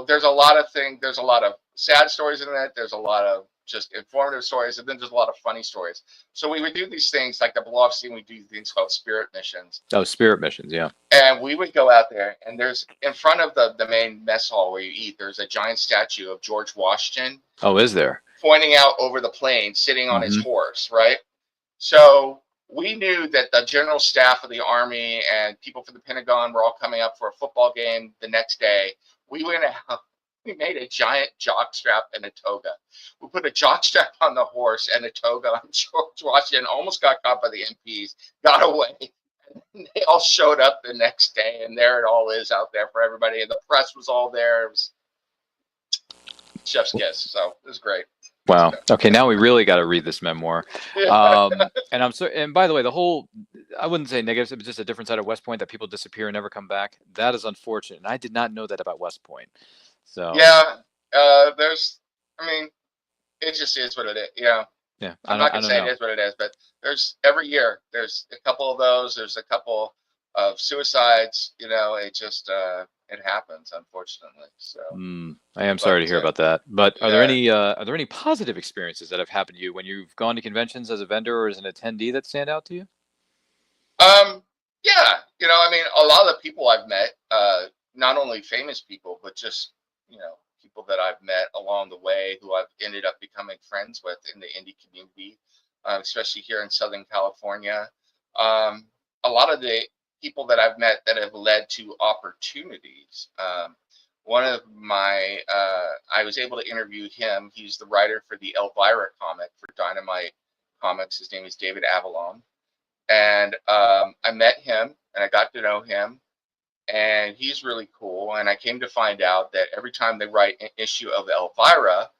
there's a lot of things. There's a lot of sad stories in that. There's a lot of just informative stories, and then there's a lot of funny stories. So we would do these things like the blow-off scene. We do things called spirit missions. Oh, spirit missions, yeah. And we would go out there, and there's in front of the main mess hall where you eat. There's a giant statue of George Washington. Oh, is there? Pointing out over the plain, sitting on his horse, right? So we knew that the general staff of the Army and people from the Pentagon were all coming up for a football game the next day. We went out. We made a giant jock strap and a toga. We put a jock strap on the horse and a toga on George Washington. Almost got caught by the MPs. Got away. And they all showed up the next day, and there it all is out there for everybody. And the press was all there. It was chef's kiss. So it was great. Wow. Okay, now we really got to read this memoir. And I'm so. And by the way, I wouldn't say negative, but just a different side of West Point that people disappear and never come back. That is unfortunate. And I did not know that about West Point. So Yeah, I mean, it just is what it is. Yeah, I'm not gonna say it is what it is, but every year there's a couple of those. There's a couple of suicides. It just it happens, unfortunately. So I am sorry to hear about that. But are there any positive experiences that have happened to you when you've gone to conventions as a vendor or as an attendee that stand out to you? Yeah, I mean, a lot of the people I've met, not only famous people, but just people that I've met along the way who I've ended up becoming friends with in the indie community, especially here in Southern California. A lot of the people that I've met that have led to opportunities. One of my, I was able to interview him. He's the writer for the Elvira comic for Dynamite Comics. His name is David Avalon. And I met him and I got to know him. And he's really cool. And I came to find out that every time they write an issue of Elvira,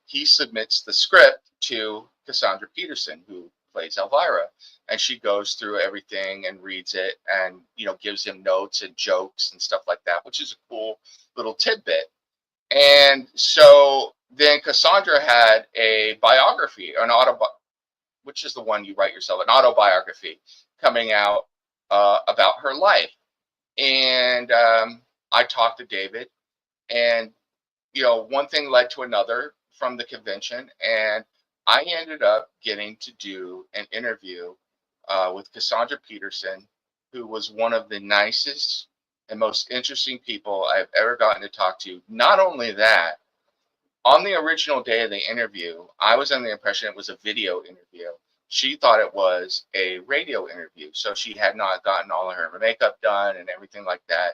he submits the script to Cassandra Peterson, who plays Elvira. And she goes through everything and reads it and, gives him notes and jokes and stuff like that, which is a cool little tidbit. And so then Cassandra had a biography, which is the one you write yourself, an autobiography coming out about her life. And I talked to David, and one thing led to another from the convention, and I ended up getting to do an interview with Cassandra Peterson, who was one of the nicest and most interesting people I've ever gotten to talk to. Not only that, on the original day of the interview, I was under the impression it was a video interview. She thought it was a radio interview. So she had not gotten all of her makeup done and everything like that.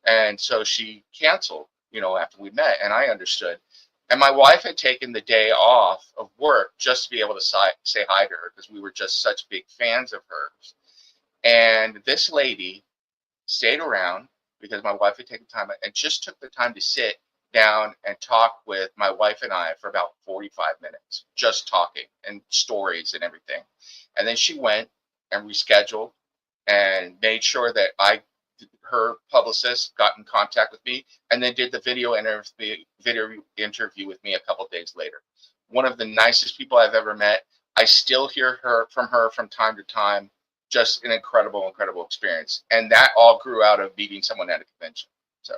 And so she canceled, after we met, and I understood. And my wife had taken the day off of work just to be able to say hi to her because we were just such big fans of hers. And this lady stayed around because my wife had taken time and just took the time to sit down and talk with my wife and I for about 45 minutes, just talking and stories and everything. And then she went and rescheduled and made sure that her publicist got in contact with me and then did the video interview with me a couple of days later. One of the nicest people I've ever met. I still hear from her from time to time. Just an incredible, incredible experience. And that all grew out of meeting someone at a convention. So.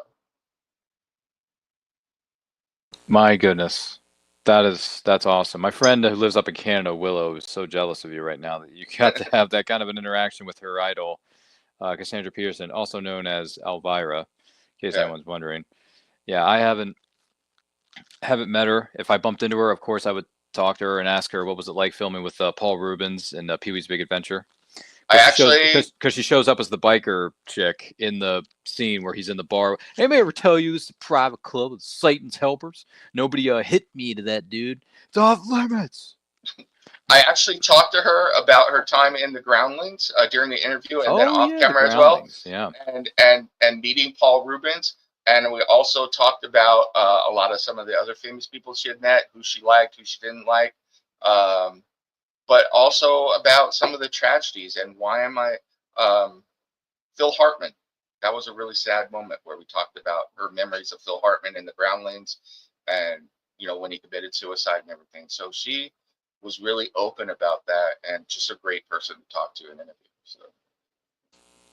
My goodness. That's awesome. My friend who lives up in Canada, Willow, is so jealous of you right now that you got to have that kind of an interaction with her idol, Cassandra Peterson, also known as Elvira, in case anyone's wondering. Yeah, I haven't met her. If I bumped into her, of course, I would talk to her and ask her what was it like filming with Paul Rubens in Pee-wee's Big Adventure. Because she shows up as the biker chick in the scene where he's in the bar. Anybody ever tell you it's a private club with Satan's helpers? Nobody hit me to that, dude. It's off limits. I actually talked to her about her time in the Groundlings during the interview and then off camera as well. Yeah. And meeting Paul Rubens. And we also talked about a lot of some of the other famous people she had met, who she liked, who she didn't like. But also about some of the tragedies and why am I Phil Hartman. That was a really sad moment where we talked about her memories of Phil Hartman in the Groundlings and, when he committed suicide and everything. So she was really open about that and just a great person to talk to in an interview. So.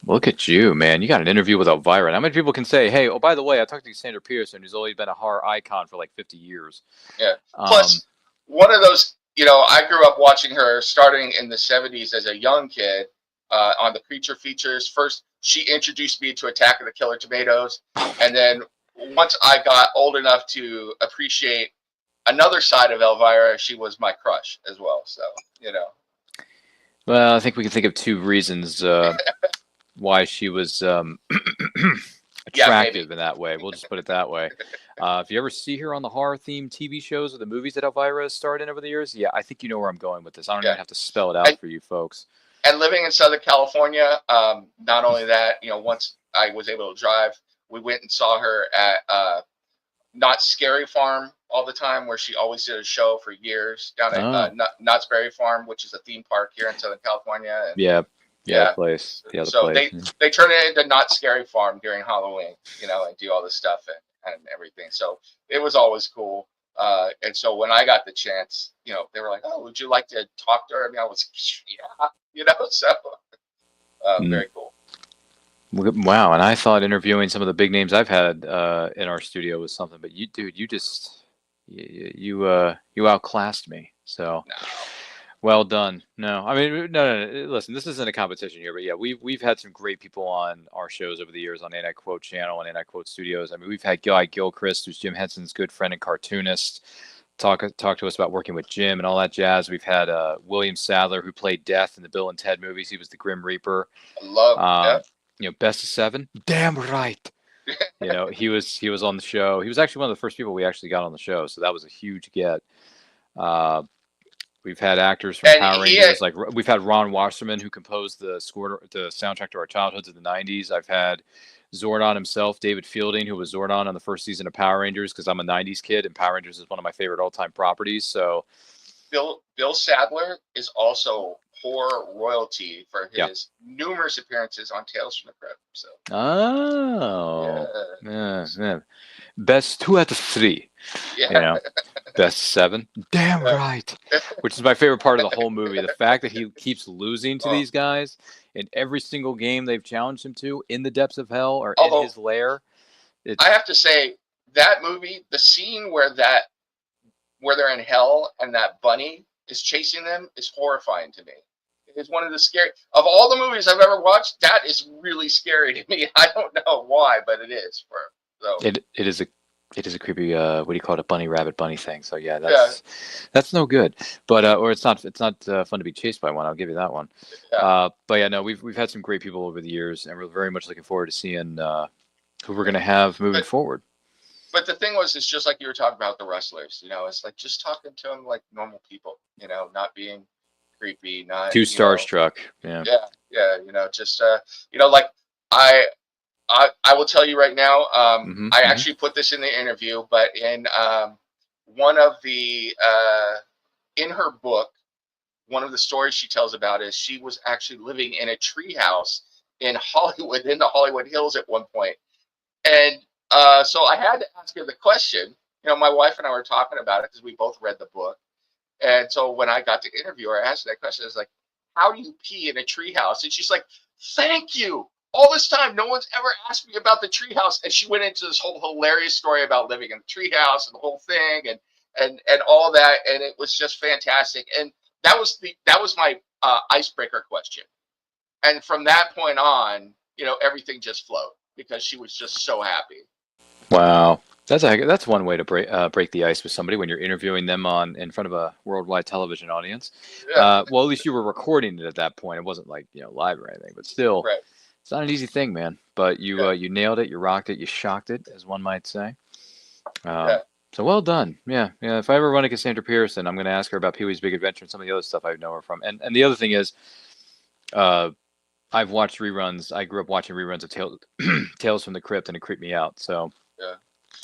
Look at you, man. You got an interview with Elvira. How many people can say, hey, oh, by the way, I talked to Cassandra Peterson, who's always been a horror icon for like 50 years. Yeah. Plus, one of those, I grew up watching her starting in the 70s as a young kid on the Creature features. First, she introduced me to Attack of the Killer Tomatoes. And then once I got old enough to appreciate another side of Elvira, she was my crush as well. So, Well, I think we can think of two reasons why she was attractive in that way. We'll just put it that way. If you ever see her on the horror-themed TV shows or the movies that Elvira has starred in over the years, I think you know where I'm going with this. I don't even have to spell it out for you folks. And living in Southern California, not only that, once I was able to drive, we went and saw her at Not Scary Farm all the time, where she always did a show for years down at Knott's Berry Farm, which is a theme park here in Southern California. And Yeah. yeah, Place. The other so place. they turn it into Knott's Scary Farm during Halloween, and do all this stuff and everything. So it was always cool. And so when I got the chance, they were like, "Oh, would you like to talk to her?" I mean, I was, yeah, so very cool. Wow, and I thought interviewing some of the big names I've had in our studio was something, but you outclassed me. So No. well done. No, I mean, no. Listen, this isn't a competition here, but yeah, we've had some great people on our shows over the years on Anti-Quote Channel and Anti-Quote Studios. I mean, we've had Guy Gilchrist, who's Jim Henson's good friend and cartoonist, talk to us about working with Jim and all that jazz. We've had William Sadler, who played Death in the Bill and Ted movies. He was the Grim Reaper. I love Best of Seven. Damn right. He was on the show. He was actually one of the first people we actually got on the show, so that was a huge get. We've had actors from Power Rangers, like we've had Ron Wasserman, who composed the soundtrack to our childhoods in the 90s. I've had Zordon himself, David Fielding, who was Zordon on the first season of Power Rangers, because I'm a 90s kid, and Power Rangers is one of my favorite all-time properties. So Bill Sadler is also horror royalty for his numerous appearances on Tales from the Crypt. So yeah. Best 2 out of 3. Yeah. Best 7. Damn right. Which is my favorite part of the whole movie. The fact that he keeps losing to these guys in every single game they've challenged him to, in the depths of hell or in his lair. I have to say, that movie, the scene where they're in hell and that bunny is chasing them, is horrifying to me. It is one of the scary of all the movies I've ever watched. That is really scary to me. I don't know why, but it is. It is a creepy what do you call it, a bunny rabbit bunny thing. So yeah, that's no good. But or it's not fun to be chased by one. I'll give you that one. Yeah. But yeah, no, we've had some great people over the years, and we're very much looking forward to seeing who we're going to have moving forward. But the thing was, it's just like you were talking about the wrestlers. It's like just talking to them like normal people. Not being creepy, not too starstruck. Yeah. Just like I will tell you right now. I actually put this in the interview, but in one of the in her book, one of the stories she tells about is she was actually living in a treehouse in Hollywood, in the Hollywood Hills at one point, and so I had to ask her the question. My wife and I were talking about it because we both read the book, and so when I got to interview her, I asked her that question. I was like, "How do you pee in a treehouse?" And she's like, "Thank you. All this time, no one's ever asked me about the treehouse." And she went into this whole hilarious story about living in the treehouse and the whole thing, and all that, and it was just fantastic. And that was my icebreaker question. And from that point on, everything just flowed because she was just so happy. Wow, that's one way to break the ice with somebody when you're interviewing them in front of a worldwide television audience. Yeah. Well, at least you were recording it at that point. It wasn't like live or anything, but still. Right. It's not an easy thing, man, but you nailed it, you rocked it, you shocked it, as one might say. So well done. Yeah. If I ever run into Cassandra Pearson, I'm going to ask her about Pee-wee's Big Adventure and some of the other stuff I know her from. And the other thing is, I've watched reruns. I grew up watching reruns of Tales from the Crypt, and it creeped me out. So yeah.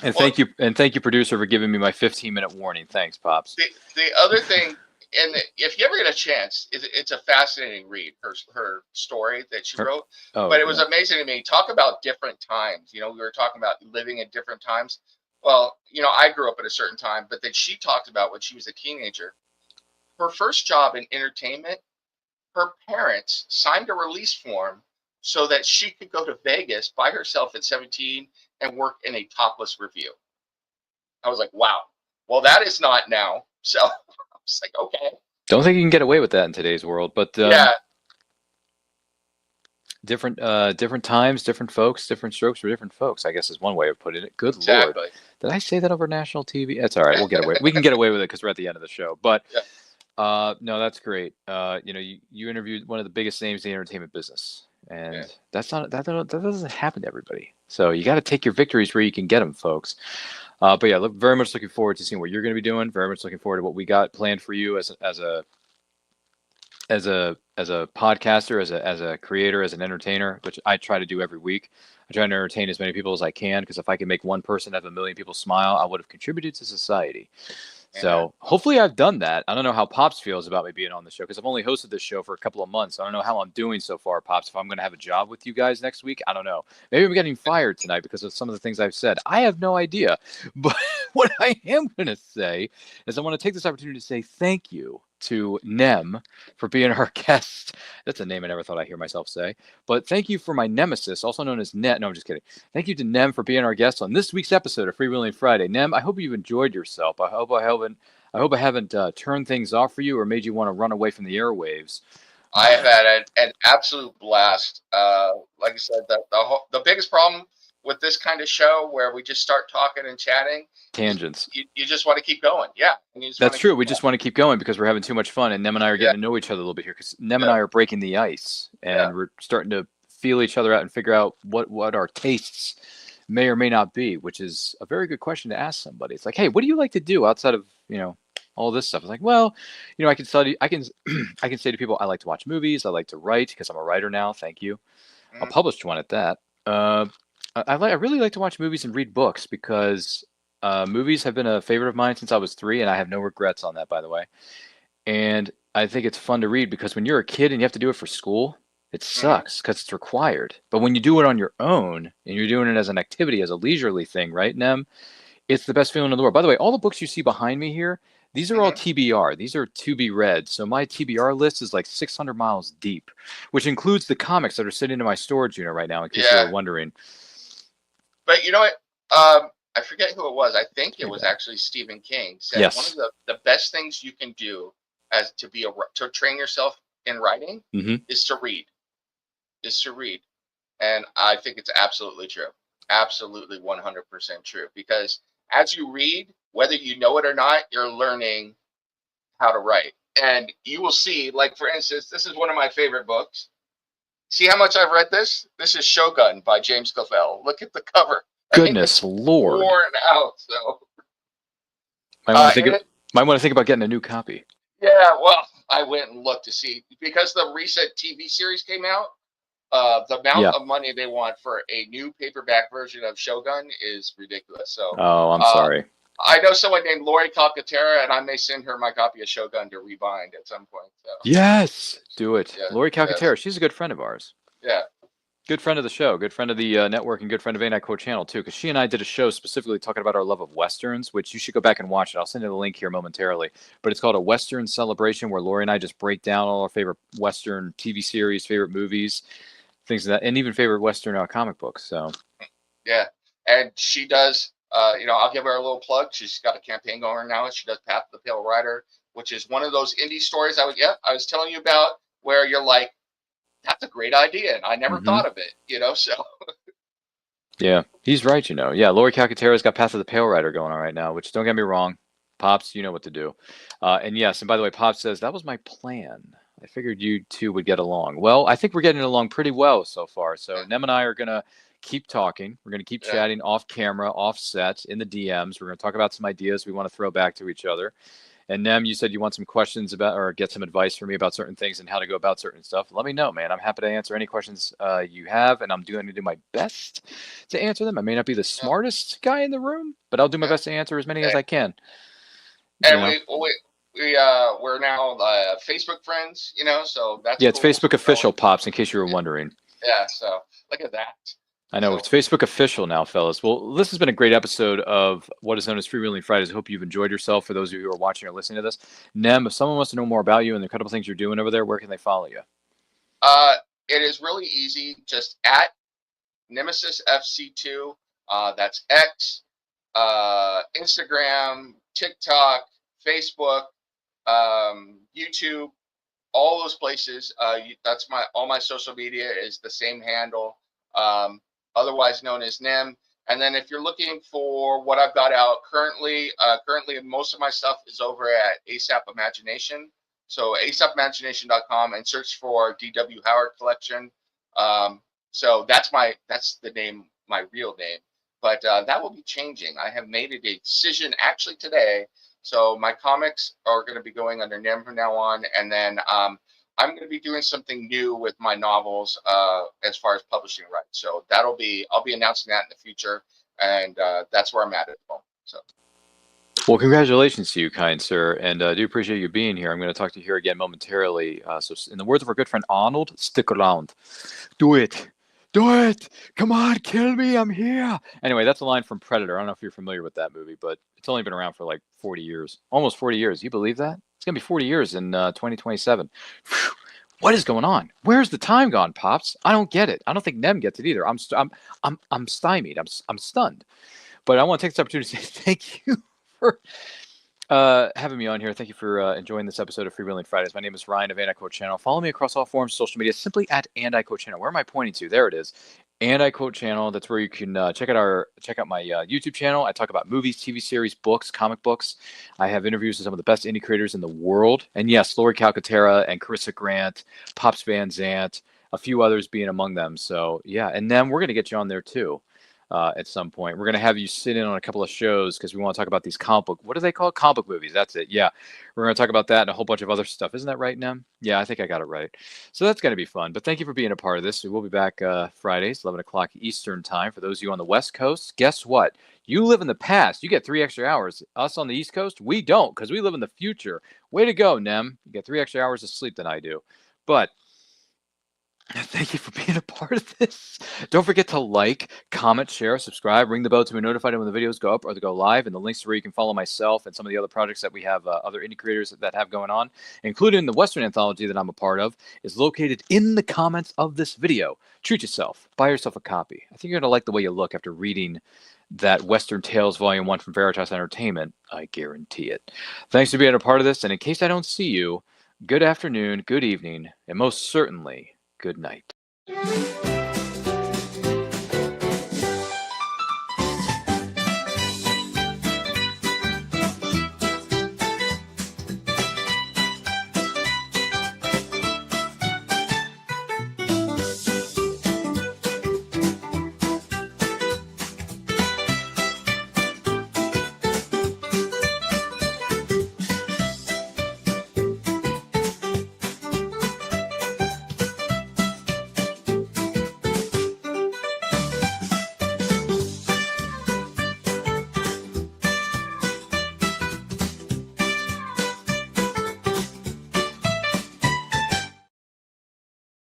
And thank you, producer, for giving me my 15-minute warning. Thanks, Pops. The other thing. And if you ever get a chance, it's a fascinating read, her story that she wrote. But it was amazing to me. Talk about different times. We were talking about living in different times. Well, I grew up at a certain time, but then she talked about when she was a teenager. Her first job in entertainment, her parents signed a release form so that she could go to Vegas by herself at 17 and work in a topless review. I was like, wow. Well, that is not now. So it's like, okay. Don't think you can get away with that in today's world, but different times, different folks, different strokes for different folks, I guess is one way of putting it. Good Lord. Did I say that over national TV? That's all right. We'll get away. We can get away with it because we're at the end of the show. But no, that's great. You interviewed one of the biggest names in the entertainment business, and that doesn't happen to everybody. So you got to take your victories where you can get them, folks. But yeah, very much looking forward to seeing what you're going to be doing. Very much looking forward to what we got planned for you as podcaster, as a creator, as an entertainer, which I try to do every week. I try to entertain as many people as I can, because if I can make one person have a million people smile, I would have contributed to society. So hopefully I've done that. I don't know how Pops feels about me being on the show, because I've only hosted this show for a couple of months. I don't know how I'm doing so far, Pops. If I'm going to have a job with you guys next week, I don't know. Maybe I'm getting fired tonight because of some of the things I've said. I have no idea. But what I am going to say is I want to take this opportunity to say thank you to Nem for being our guest. That's a name I never thought I'd hear myself say. But thank you for my nemesis, also known as Net. No, I'm just kidding. Thank you to Nem for being our guest on this week's episode of Freewheeling Friday. Nem, I hope you've enjoyed yourself. I hope I haven't turned things off for you or made you want to run away from the airwaves. I have had an absolute blast. Like I said, the biggest problem with this kind of show where we just start talking and chatting, tangents. You just want to keep going. Yeah. That's true. We just want to keep going because we're having too much fun. And Nem and I are getting to know each other a little bit here, because Nem and I are breaking the ice, and we're starting to feel each other out and figure out what our tastes may or may not be, which is a very good question to ask somebody. It's like, hey, what do you like to do outside of, all this stuff? It's like, well, I can study. I can say to people, I like to watch movies. I like to write, because I'm a writer now. Thank you. A published one at that. I really like to watch movies and read books, because movies have been a favorite of mine since I was 3, and I have no regrets on that, by the way. And I think it's fun to read, because when you're a kid and you have to do it for school, it sucks because it's required. But when you do it on your own and you're doing it as an activity, as a leisurely thing, right, Nem? It's the best feeling in the world. By the way, all the books you see behind me here, these are all TBR. These are to be read. So my TBR list is like 600 miles deep, which includes the comics that are sitting in my storage unit right now, in case you were wondering. But you know what? I forget who it was. I think it was actually Stephen King said one of the best things you can do as to train yourself in writing is to read. And I think it's absolutely true. Absolutely 100% true. Because as you read, whether you know it or not, you're learning how to write. And you will see, like, for instance, this is one of my favorite books. See how much I've read this? This is Shogun by James Clavell. Look at the cover. Goodness Lord. Worn out. So might want to think about getting a new copy. Yeah, well, I went and looked to see, because the recent TV series came out. The amount of money they want for a new paperback version of Shogun is ridiculous. So, I'm sorry. I know someone named Lori Calcaterra, and I may send her my copy of Shogun to rebind at some point. So. Yes, do it. Yeah, Lori Calcaterra, she's a good friend of ours. Yeah. Good friend of the show, good friend of the network, and good friend of A Night Quote channel, too, because she and I did a show specifically talking about our love of Westerns, which you should go back and watch it. I'll send you the link here momentarily. But it's called A Western Celebration, where Lori and I just break down all our favorite Western TV series, favorite movies, things like that, and even favorite Western comic books. So, yeah, and she does. I'll give her a little plug. She's got a campaign going right now. She does Path of the Pale Rider, which is one of those indie stories I was telling you about, where you're like, that's a great idea, and I never thought of it. So. Yeah, he's right. Yeah, Lori Calcaterra's got Path of the Pale Rider going on right now. Which, don't get me wrong, Pops, you know what to do. And yes, and by the way, Pops says that was my plan. I figured you two would get along. Well, I think we're getting along pretty well so far. So Nem and I are gonna keep talking. We're going to keep chatting off camera, off set, in the DMs. We're going to talk about some ideas we want to throw back to each other. And Nem, you said you want some questions about, or get some advice from me about certain things and how to go about certain stuff. Let me know, man. I'm happy to answer any questions you have, and I'm going to do my best to answer them. I may not be the smartest guy in the room, but I'll do my best to answer as many as I can. And we're now Facebook friends, so that's it's Facebook official, Pops, in case you were wondering. Yeah, so look at that. I know, it's Facebook official now, fellas. Well, this has been a great episode of what is known as Freewheeling Fridays. I hope you've enjoyed yourself. For those of you who are watching or listening to this, Nem, if someone wants to know more about you and the incredible things you're doing over there, where can they follow you? It is really easy. Just at Nemesis FC2. That's X, Instagram, TikTok, Facebook, YouTube, all those places. That's all my social media is the same handle. Otherwise known as Nem. And then if you're looking for what I've got out currently most of my stuff is over at ASAPImagination. So ASAPImagination.com, and search for D.W. Howard Collection. So that's the name, my real name. But that will be changing. I have made a decision actually today. So my comics are going to be going under Nem from now on. And then I'm going to be doing something new with my novels as far as publishing rights. So I'll be announcing that in the future, and that's where I'm at the moment. So. Well, congratulations to you, kind sir, and I do appreciate you being here. I'm going to talk to you here again momentarily. So, in the words of our good friend Arnold, stick around. Do it. Do it. Come on, kill me. I'm here. Anyway, that's a line from Predator. I don't know if you're familiar with that movie, but it's only been around for like 40 years. Almost 40 years. You believe that? It's going to be 40 years in 2027. Whew. What is going on? Where's the time gone, Pops? I don't get it. I don't think Nem gets it either. I'm stymied. I'm stunned. But I want to take this opportunity to say thank you for having me on here. Thank you for enjoying this episode of Freewheeling Fridays. My name is Ryan of AndiQuote Channel. Follow me across all forms of social media simply at AndiQuote Channel. Where am I pointing to? There it is. AndiQuote Channel. That's where you can check out my YouTube channel. I talk about movies, TV series, books, comic books. I have interviews with some of the best indie creators in the world. And yes, Lori Calcaterra and Carissa Grant, Pops Van Zant, a few others being among them. So yeah, and then we're going to get you on there too. At some point, we're going to have you sit in on a couple of shows because we want to talk about these comic book. What do they call it? Comic book movies. That's it. Yeah, we're going to talk about that and a whole bunch of other stuff. Isn't that right, Nem? Yeah, I think I got it right. So that's going to be fun. But thank you for being a part of this. We will be back Fridays, 11 o'clock Eastern time. For those of you on the West Coast, guess what? You live in the past. You get 3 extra hours. Us on the East Coast, we don't because we live in the future. Way to go, Nem. You get 3 extra hours of sleep than I do. But thank you for being a part of this. Don't forget to like, comment, share, subscribe, ring the bell to be notified when the videos go up or they go live, and the links to where you can follow myself and some of the other projects that we have, other indie creators that have going on, including the Western anthology that I'm a part of, is located in the comments of this video. Treat yourself. Buy yourself a copy. I think you're going to like the way you look after reading that Western Tales Volume 1 from Veritas Entertainment. I guarantee it. Thanks for being a part of this, and in case I don't see you, good afternoon, good evening, and most certainly, good night.